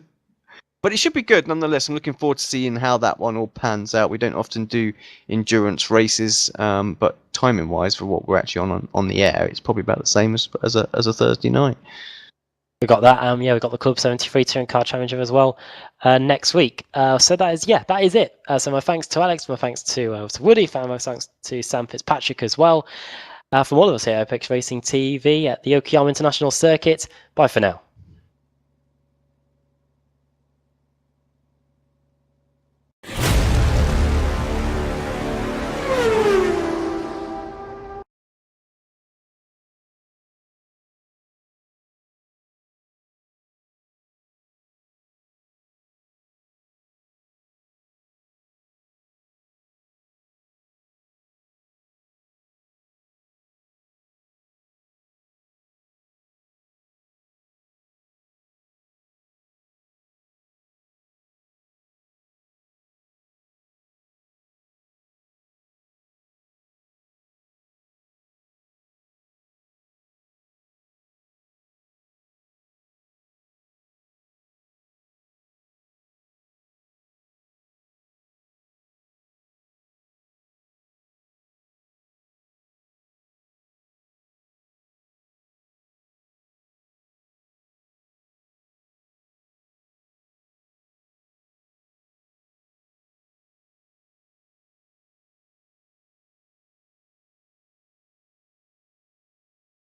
But it should be good nonetheless. I'm looking forward to seeing how that one all pans out. We don't often do endurance races, but timing-wise, for what we're actually on the air, it's probably about the same as a Thursday night. We've got that. Yeah, we've got the Club73 Touring Car Championship as well next week. So that is it. So my thanks to Alex, my thanks to Woody, and my thanks to Sam Fitzpatrick as well. From all of us here at Apex Racing TV at the Okayama International Circuit. Bye for now.